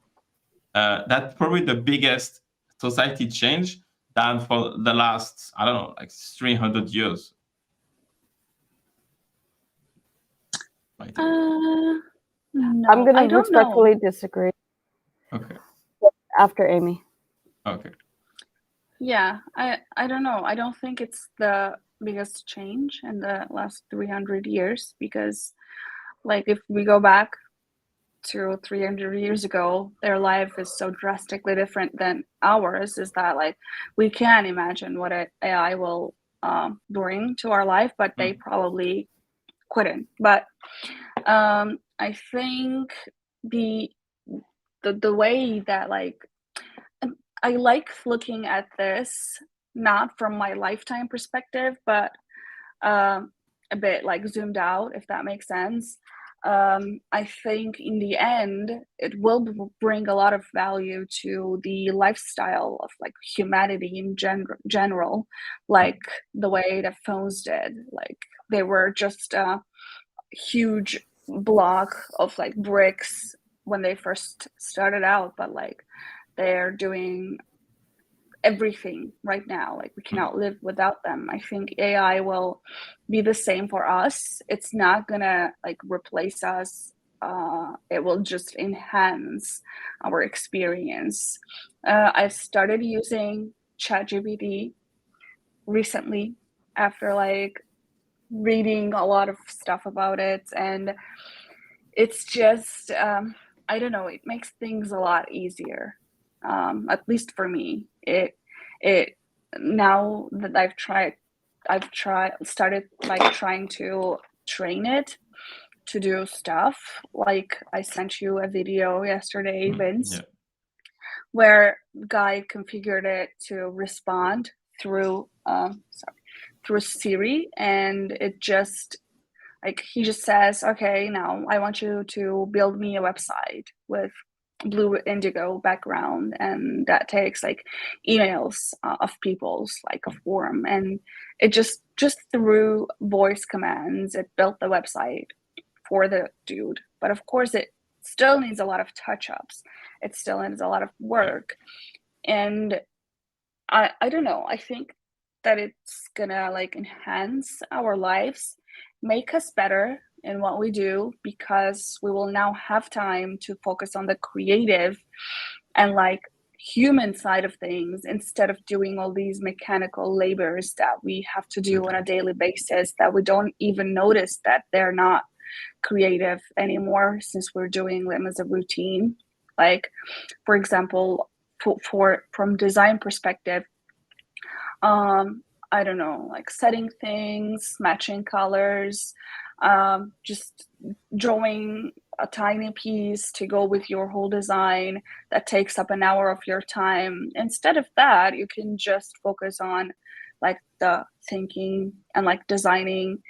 that's probably the biggest society change than for the last, I don't know, 300 years. No, I'm going to respectfully disagree. Okay. After Amy. Okay. Yeah, I don't know. I don't think it's the biggest change in the last 300 years, because like if we go back to 300 years ago, their life is so drastically different than ours, is that like we can't imagine what AI will bring to our life, but they probably couldn't. But I think the way that like I like looking at this not from my lifetime perspective, but a bit like zoomed out, if that makes sense. I think in the end, it will bring a lot of value to the lifestyle of like humanity in general, like the way that phones did. Like they were just a huge block of like bricks when they first started out, but like they're doing everything right now. Like we cannot live without them. I think AI will be the same for us. It's not gonna like replace us. It will just enhance our experience. I started using ChatGPT recently after like reading a lot of stuff about it, and it's just I don't know, it makes things a lot easier. At least for me, it now that started like trying to train it to do stuff. Like I sent you a video yesterday, Vince, where guy configured it to respond through through Siri, and it just like he just says, okay, now I want you to build me a website with blue indigo background, and that takes like emails of people's like a form, and it just through voice commands it built the website for the dude. But of course it still needs a lot of touch-ups, it still needs a lot of work. And I don't know, I think that it's gonna like enhance our lives, make us better in what we do, because we will now have time to focus on the creative and like human side of things, instead of doing all these mechanical labors that we have to do on a daily basis that we don't even notice that they're not creative anymore, since we're doing them as a routine. Like for example, from design perspective, I don't know, like setting things, matching colors, just drawing a tiny piece to go with your whole design that takes up an hour of your time. Instead of that, you can just focus on like the thinking and like designing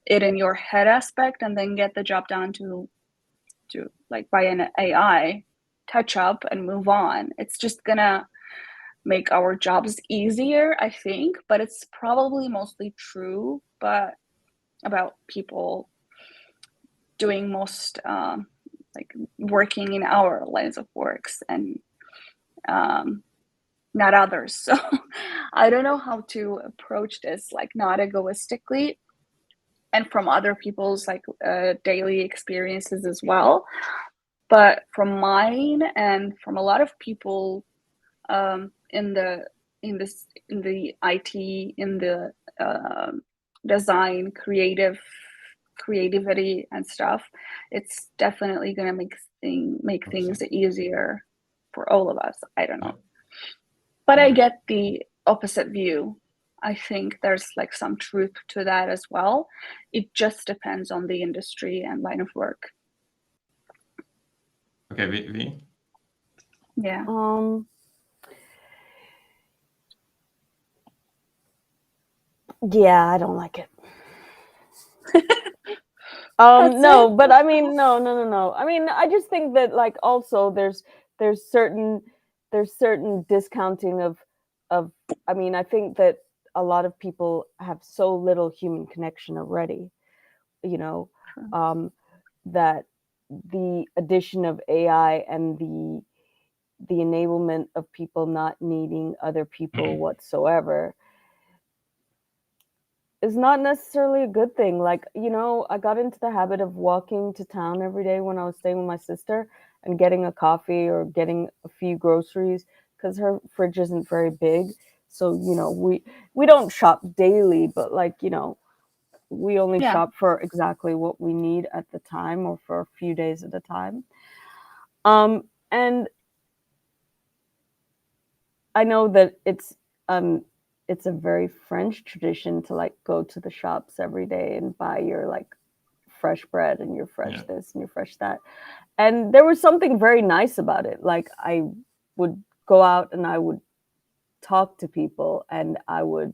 it in your head aspect, and then get the job done to like by an AI, touch up and move on. It's just gonna make our jobs easier, I think, but it's probably mostly true, but about people doing most like working in our lines of works, and not others. So I don't know how to approach this, like not egoistically, and from other people's like daily experiences as well, but from mine and from a lot of people in the IT, in the design, creativity and stuff. It's definitely gonna make things easier for all of us. I don't know, but I get the opposite view. I think there's like some truth to that as well. It just depends on the industry and line of work. Okay, V? Yeah. Yeah, I don't like it. No, but I mean, no. I mean, I just think that like also there's certain discounting of I mean, I think that a lot of people have so little human connection already, you know, that the addition of AI and the enablement of people not needing other people whatsoever is not necessarily a good thing. Like, you know, I got into the habit of walking to town every day when I was staying with my sister and getting a coffee or getting a few groceries, because her fridge isn't very big. So we don't shop daily, but like we only Yeah. shop for exactly what we need at the time, or for a few days at a time. And I know that it's a very French tradition to like go to the shops every day and buy your like fresh bread and your fresh this and your fresh that. And there was something very nice about it. Like I would go out and I would talk to people, and I would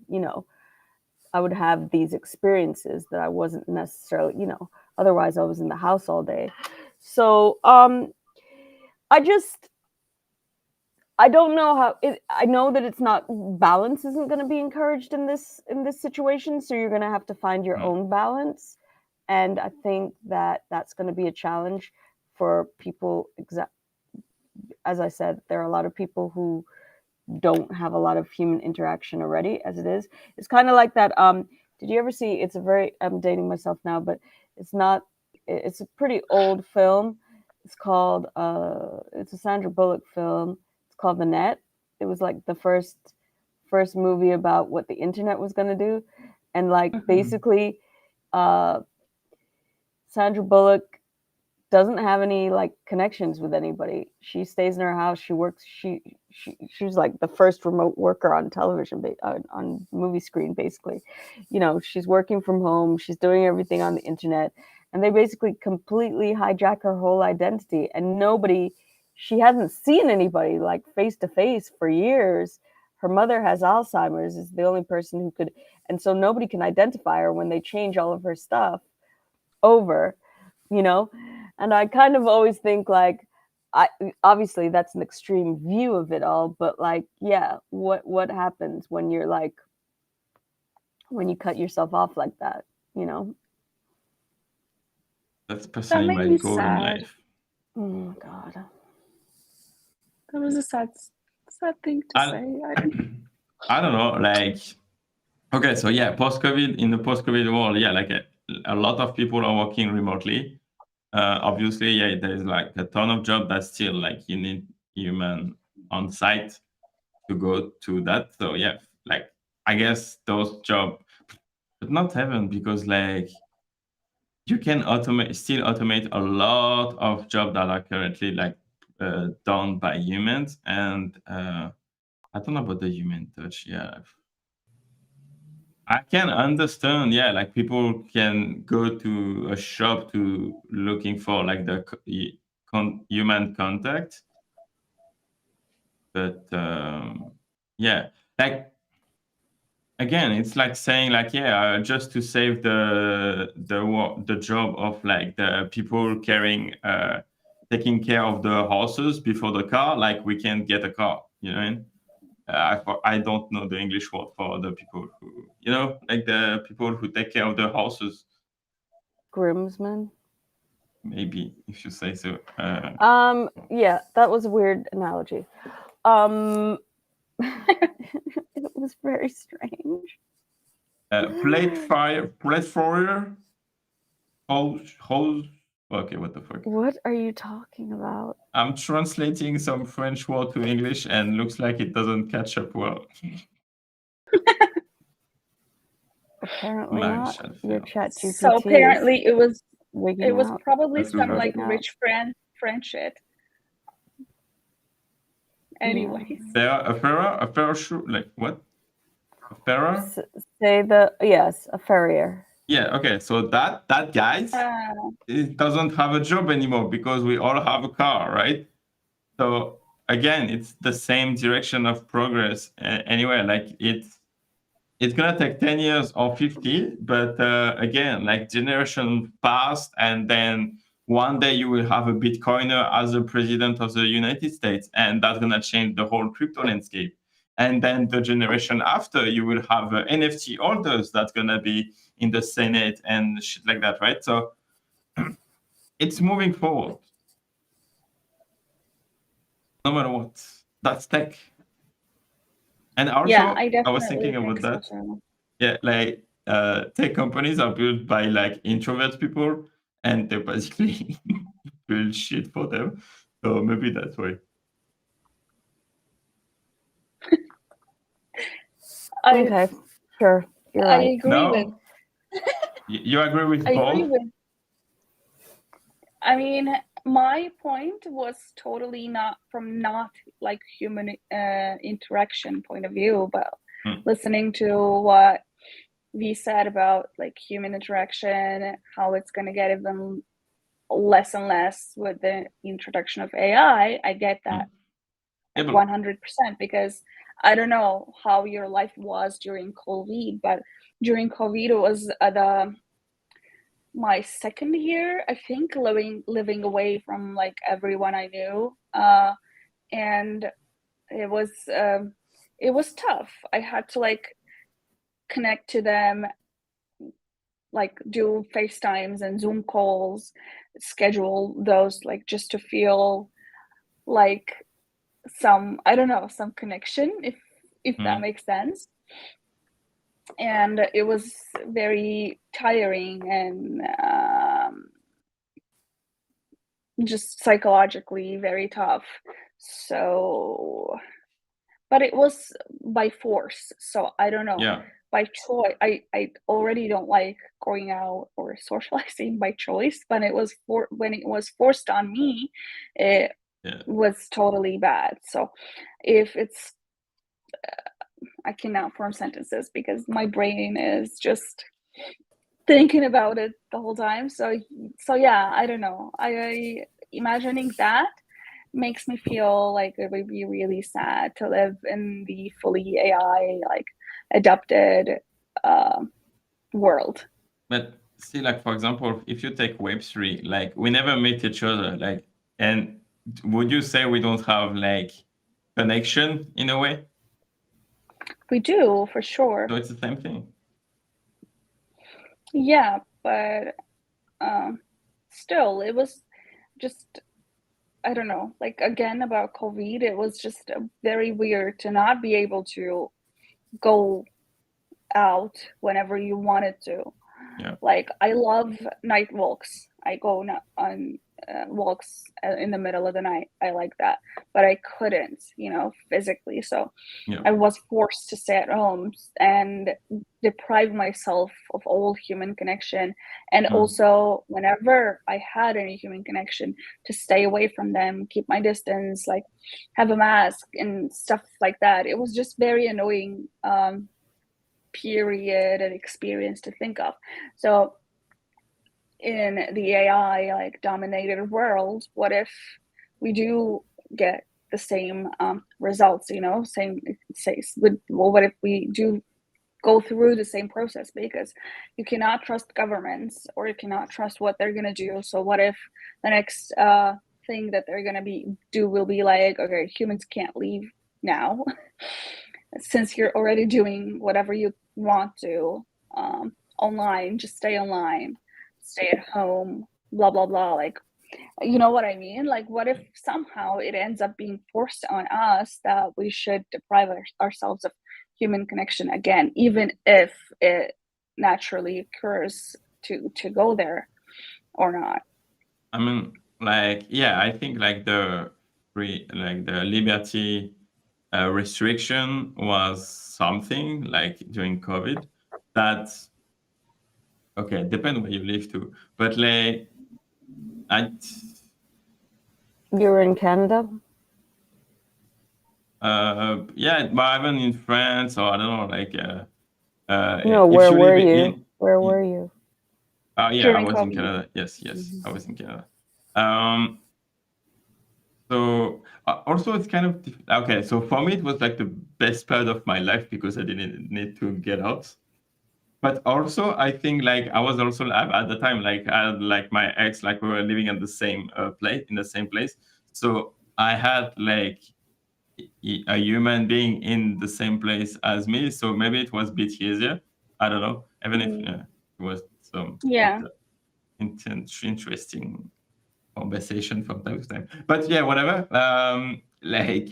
have these experiences that I wasn't necessarily, otherwise I was in the house all day. So I don't know how I know that it's not, balance isn't going to be encouraged in this situation, so you're going to have to find your own balance. And I think that that's going to be a challenge for people. As I said, there are a lot of people who don't have a lot of human interaction already as it is. It's kind of like that. Did you ever see, I'm dating myself now, but it's a pretty old film. It's called, it's a Sandra Bullock film. It's called The Net. It was like the first movie about what the internet was going to do. And like, basically, Sandra Bullock doesn't have any like connections with anybody. She stays in her house. She works. She's like the first remote worker on television, on movie screen. Basically, she's working from home. She's doing everything on the internet, and they basically completely hijack her whole identity. And she hasn't seen anybody like face to face for years. Her mother has Alzheimer's. Is the only person who could, and so nobody can identify her when they change all of her stuff over. And I kind of always think like, obviously that's an extreme view of it all, but like, yeah, what happens when you're like, when you cut yourself off like that, That's personally made my me goal in sad. life. Oh God, That was a sad thing to say. I don't know, like, okay, so yeah, in the post-COVID world, yeah, like a lot of people are working remotely. Obviously, yeah, there's like a ton of job that's still like you need human on site to go to that. So yeah, like I guess those job, but not heaven, because like you can still automate a lot of jobs that are currently like done by humans. And I don't know about the human touch. Yeah, I can understand. Yeah, like people can go to a shop to looking for like the human contact, but yeah, like again, it's like saying like, yeah, just to save the job of like the people taking care of the horses before the car, like we can get a car, you know what I mean? I don't know the English word for the people who, like the people who take care of the horses. groomsmen. Maybe if you say so. Yeah, that was a weird analogy. It was very strange. Plate fryer, hose. Okay, what the fuck? What are you talking about? I'm translating some French word to English and looks like it doesn't catch up well. Apparently not. Your chat GPT. So apparently it was out. probably That's some good. like rich French shit. Anyways. A Ferrari, like what? A Ferrari? Say yes, a farrier. Yeah, okay. So that guy, it doesn't have a job anymore because we all have a car, right? So again, it's the same direction of progress anyway. Like it's gonna take 10 years or 50, but again, like generation passed, and then one day you will have a Bitcoiner as the president of the United States, and that's gonna change the whole crypto landscape. And then the generation after, you will have NFT holders that's gonna be in the Senate and shit like that, right? So it's moving forward. No matter what, that's tech. And also, yeah, I was thinking about that. So. Yeah, like tech companies are built by like introvert people, and they basically build shit for them. So maybe that's why. Okay, sure, you're I right. agree No? with. You agree with I agree both? with. I mean, my point was totally not from not like human interaction point of view, but Hmm. listening to what we said about like human interaction, how it's going to get even less and less with the introduction of AI. I get that Yeah, at but 100% because I don't know how your life was during COVID, but during COVID it was my second year, I think, living away from like everyone I knew, and it was tough. I had to like connect to them, like do FaceTimes and Zoom calls, schedule those like just to feel like some, I don't know, some connection, if that makes sense. And it was very tiring and just psychologically very tough. So, but it was by force. So I don't know. yeah, By choice, I already don't like going out or socializing by choice. But when it was forced on me, it yeah. was totally bad. So if it's, I cannot form sentences because my brain is just thinking about it the whole time. So yeah, I don't know. I imagining that makes me feel like it would be really sad to live in the fully AI like adapted world. But see, like for example, if you take Web3, like we never meet each other, like, and would you say we don't have like connection in a way? We do for sure. So it's the same thing. Yeah, but still, it was just, I don't know, like again about COVID, it was just very weird to not be able to go out whenever you wanted to. Yeah. Like I love night walks. I go on walks in the middle of the night. I like that, but I couldn't, physically. So Yeah. I was forced to stay at home and deprive myself of all human connection. And also, whenever I had any human connection, to stay away from them, keep my distance, like have a mask and stuff like that. It was just very annoying. Period and experience to think of. So in the AI like dominated world, what if we do get the same results, what if we do go through the same process? Because you cannot trust governments or you cannot trust what they're going to do. So what if the next thing that they're going to do will be like, okay, humans can't leave now since you're already doing whatever you want to online, just stay online, stay at home, blah blah blah. Like, you know what I mean? Like, what if somehow it ends up being forced on us that we should deprive ourselves of human connection again, even if it naturally occurs to go there or not? I mean, like, yeah, I think like the liberty restriction was something like during COVID that, okay, depend where you live too, but like, You were in Canada? yeah, but even in France, or I don't know, like, No, if where you were live you? Where were you? yeah, I During was in COVID. Canada. Yes, I was in Canada. So also it's kind of okay. So for me, it was like the best part of my life because I didn't need to get out. But also, I think like I was also at the time like I had like my ex, like we were living in the same place. So I had like a human being in the same place as me. So maybe it was a bit easier. I don't know. Even if it was some Yeah. interesting conversation from time to time. But yeah, whatever. Like,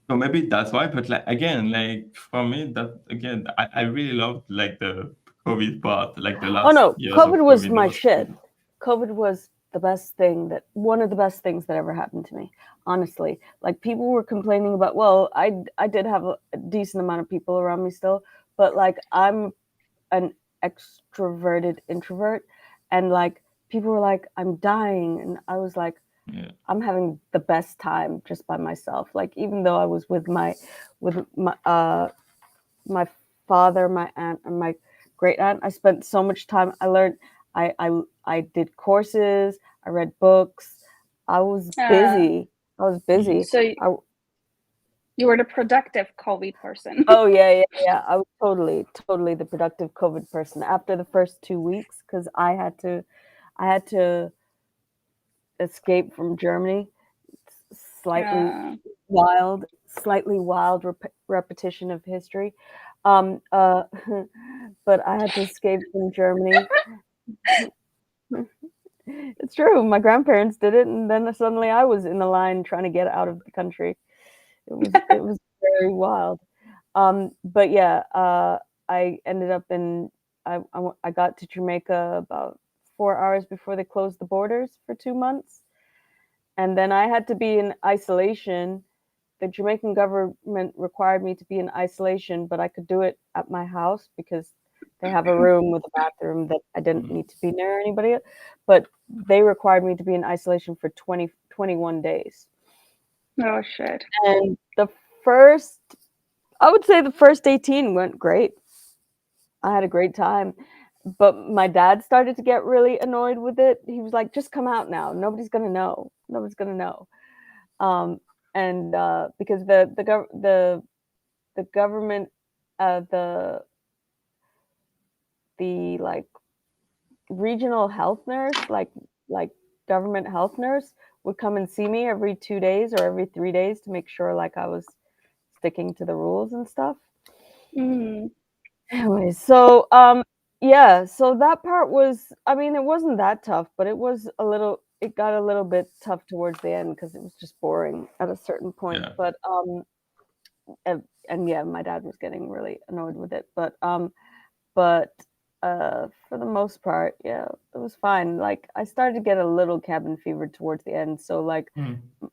so maybe that's why. But like again, like for me, that again, I really loved like the COVID part, like the Oh last no, years of COVID was COVID my was shit. cool. COVID was one of the best things that ever happened to me, honestly. Like, people were complaining about, well, I did have a decent amount of people around me still, but like, I'm an extroverted introvert, and like, people were like, I'm dying, and I was like, Yeah. I'm having the best time just by myself. Like, even though I was with my my father, my aunt, and my great aunt, I spent so much time. I learned. I did courses. I read books. I was busy. I was busy. So you were the productive COVID person. Oh yeah. I was totally the productive COVID person after the first 2 weeks, because I had to escape from Germany. Slightly slightly wild repetition of history. But I had to escape from Germany. It's true. My grandparents did it, and then suddenly I was in the line trying to get out of the country. It was very wild. But yeah, I ended up in I got to Jamaica about 4 hours before they closed the borders for 2 months, and then I had to be in isolation. The Jamaican government required me to be in isolation, but I could do it at my house because they have a room with a bathroom that I didn't need to be near anybody. But they required me to be in isolation for 21 days. Oh shit. And I would say the first 18 went great. I had a great time. But my dad started to get really annoyed with it. He was like, just come out now. Nobody's going to know. Nobody's going to know. And because the government, the like regional health nurse, like government health nurse, would come and see me every 2 days or every 3 days to make sure like I was sticking to the rules and stuff. Anyway, so yeah, so that part was, I mean, it wasn't that tough, but it got a little bit tough towards the end because it was just boring at a certain point. Yeah. But and yeah, my dad was getting really annoyed with it, but for the most part, yeah, it was fine. Like, I started to get a little cabin fever towards the end. So like,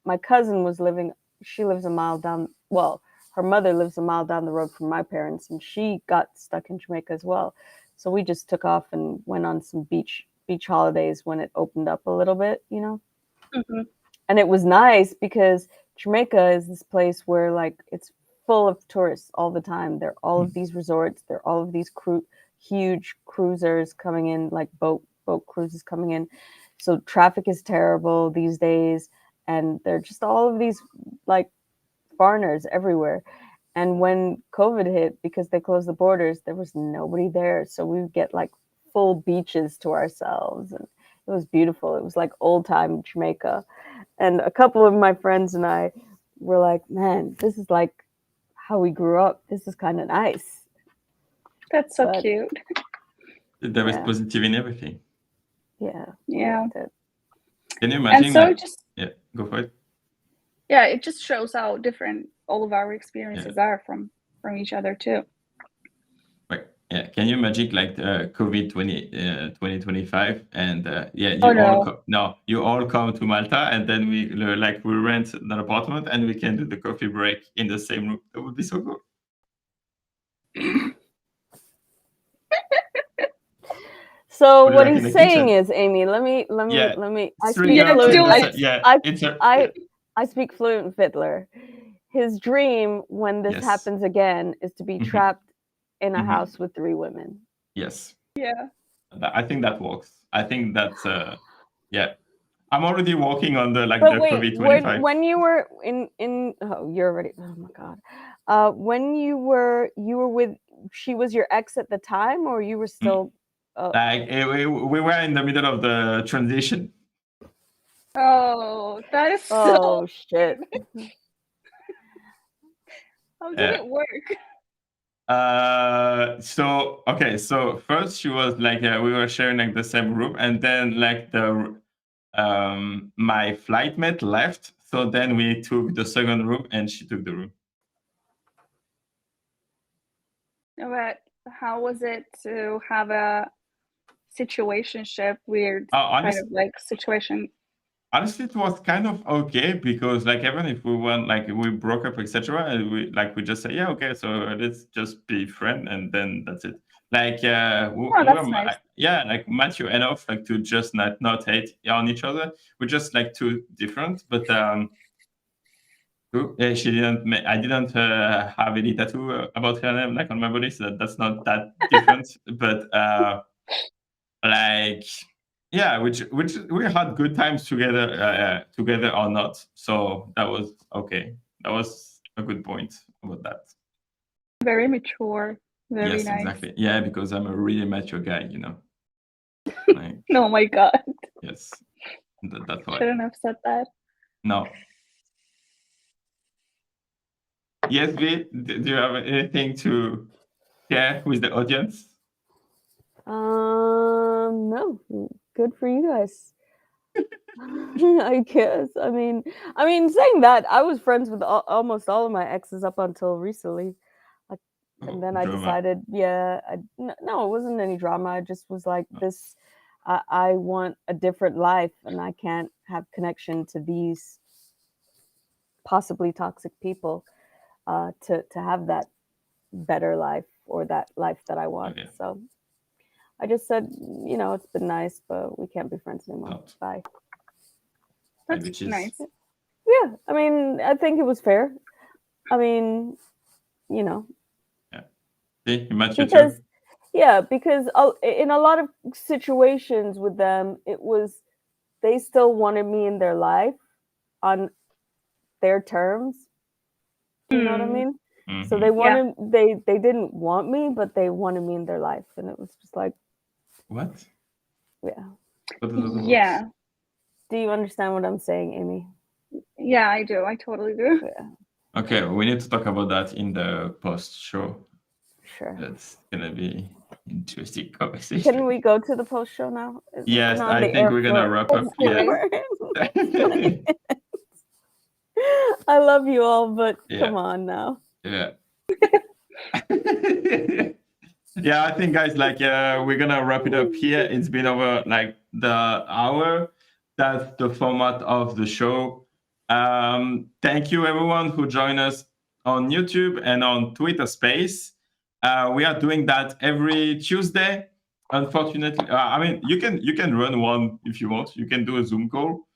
my cousin she lives a mile down, well, her mother lives a mile down the road from my parents, and she got stuck in Jamaica as well. So we just took off and went on some beach holidays when it opened up a little bit, you know? Mm-hmm. And it was nice because Jamaica is this place where like it's full of tourists all the time. There are all of these resorts. There are all of these huge cruisers coming in, like boat cruises coming in. So traffic is terrible these days, and there are just all of these like foreigners everywhere. And when COVID hit, because they closed the borders, there was nobody there. So we would get like full beaches to ourselves, and it was beautiful. It was like old time Jamaica. And a couple of my friends and I were like, man, this is like how we grew up. This is kind of nice. That's so cute. There is positive in everything. Yeah. Can you imagine? And so yeah, go for it. Yeah, it just shows how different all of our experiences are from each other too. Right. Yeah. Can you imagine like COVID 2025 and you all come to Malta, and then we rent an apartment and we can do the coffee break in the same room. That would be so cool. So what he's saying is, Amy, let me. I speak fluent Fiddler. His dream when this happens again is to be trapped in a house with 3 women. Yes. Yeah. I think that works. I think that's yeah. I'm already working on the but the wait, COVID-25. when you were you're already, oh my god. When you were with, she was your ex at the time, or you were still we were in the middle of the transition. Oh, that is so shit. How did it work? So first she was like we were sharing like the same room, and then like my flightmate left, so then we took the second room and she took the room. But how was it to have a situationship, weird kind honestly, of like situation. honestly, it was kind of okay because, like, even if we went, like, we broke up, etc., and we just say, yeah, okay, so let's just be friends, and then that's it. Like, Oh, that's nice. yeah, like Matthew enough, like, to just not hate on each other. We're just like two different, but she didn't. I didn't have any tattoo about her name, like, on my body, so that's not that different. But like, yeah, which we had good times together or not. So that was okay. That was a good point about that. Very mature. Very Yes, nice. exactly. Yeah, because I'm a really mature guy, you know. Like, Oh my god. yes, that's why. Shouldn't have said that. No. Yes, V, do you have anything to share with the audience? No. Good for you guys. I guess. I mean, saying that, I was friends with almost all of my exes up until recently. And then I Drama. decided, yeah, no, it wasn't any drama. I just was like, this, I want a different life, and I can't have connection to these possibly toxic people to have that better life or that life that I want. Okay. So I just said, you know, it's been nice, but we can't be friends anymore. No. Bye. That's Which is nice. Yeah, I mean, I think it was fair. I mean, you know, See, you match your because too? yeah, because in a lot of situations with them, it was they still wanted me in their life on their terms. You know what I mean? Mm-hmm. So they wanted they didn't want me, but they wanted me in their life, and it was just like, what? Yeah. Yeah. Do you understand what I'm saying, Amy? Yeah, I do. I totally do. Yeah. Okay, we need to talk about that in the post show. Sure. That's gonna be interesting conversation. Can we go to the post show now? Yes, I think we're gonna wrap up. Yeah. I love you all, but Yeah. come on now. Yeah. Yeah, I think, guys, like, we're gonna wrap it up here. It's been over like the hour. That's the format of the show. Thank you, everyone who joined us on YouTube and on Twitter Space. We are doing that every Tuesday. Unfortunately, I mean, you can run one if you want. You can do a Zoom call.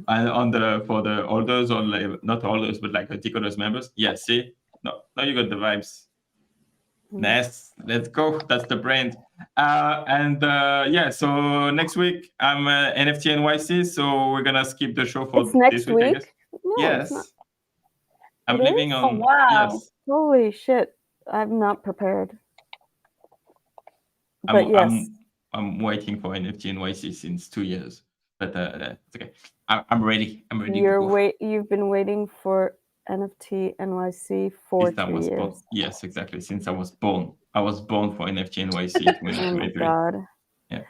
And for the orders, or like, not orders, but like DeGods members. Yeah, see, no, you got the vibes. Yes, let's go. That's the brand. Yeah, so next week I'm NFT NYC, so we're gonna skip the show for It's next this week, I guess. No, yes, it's not. I'm It leaving is? on. Oh, wow. Yes, Holy shit! I'm not prepared. But yes, I'm waiting for NFT NYC since 2 years, but it's okay. I'm ready. I'm ready to go. You've been waiting for NFT NYC for 3 years. Born. Yes, exactly. Since I was born. I was born for NFT NYC 2023. Oh my god. Yeah.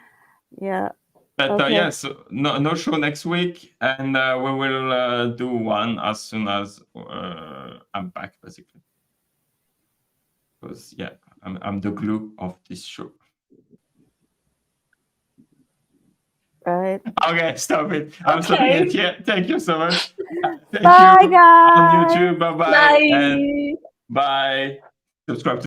Yeah. But Okay. yeah, so no show next week, and we will do one as soon as I'm back, basically. Because yeah, I'm the glue of this show. Right. Okay, stop it. I'm stopping it here. Thank you so much. Thank Bye, you guys. on YouTube. Bye. Bye. And bye. Subscribe to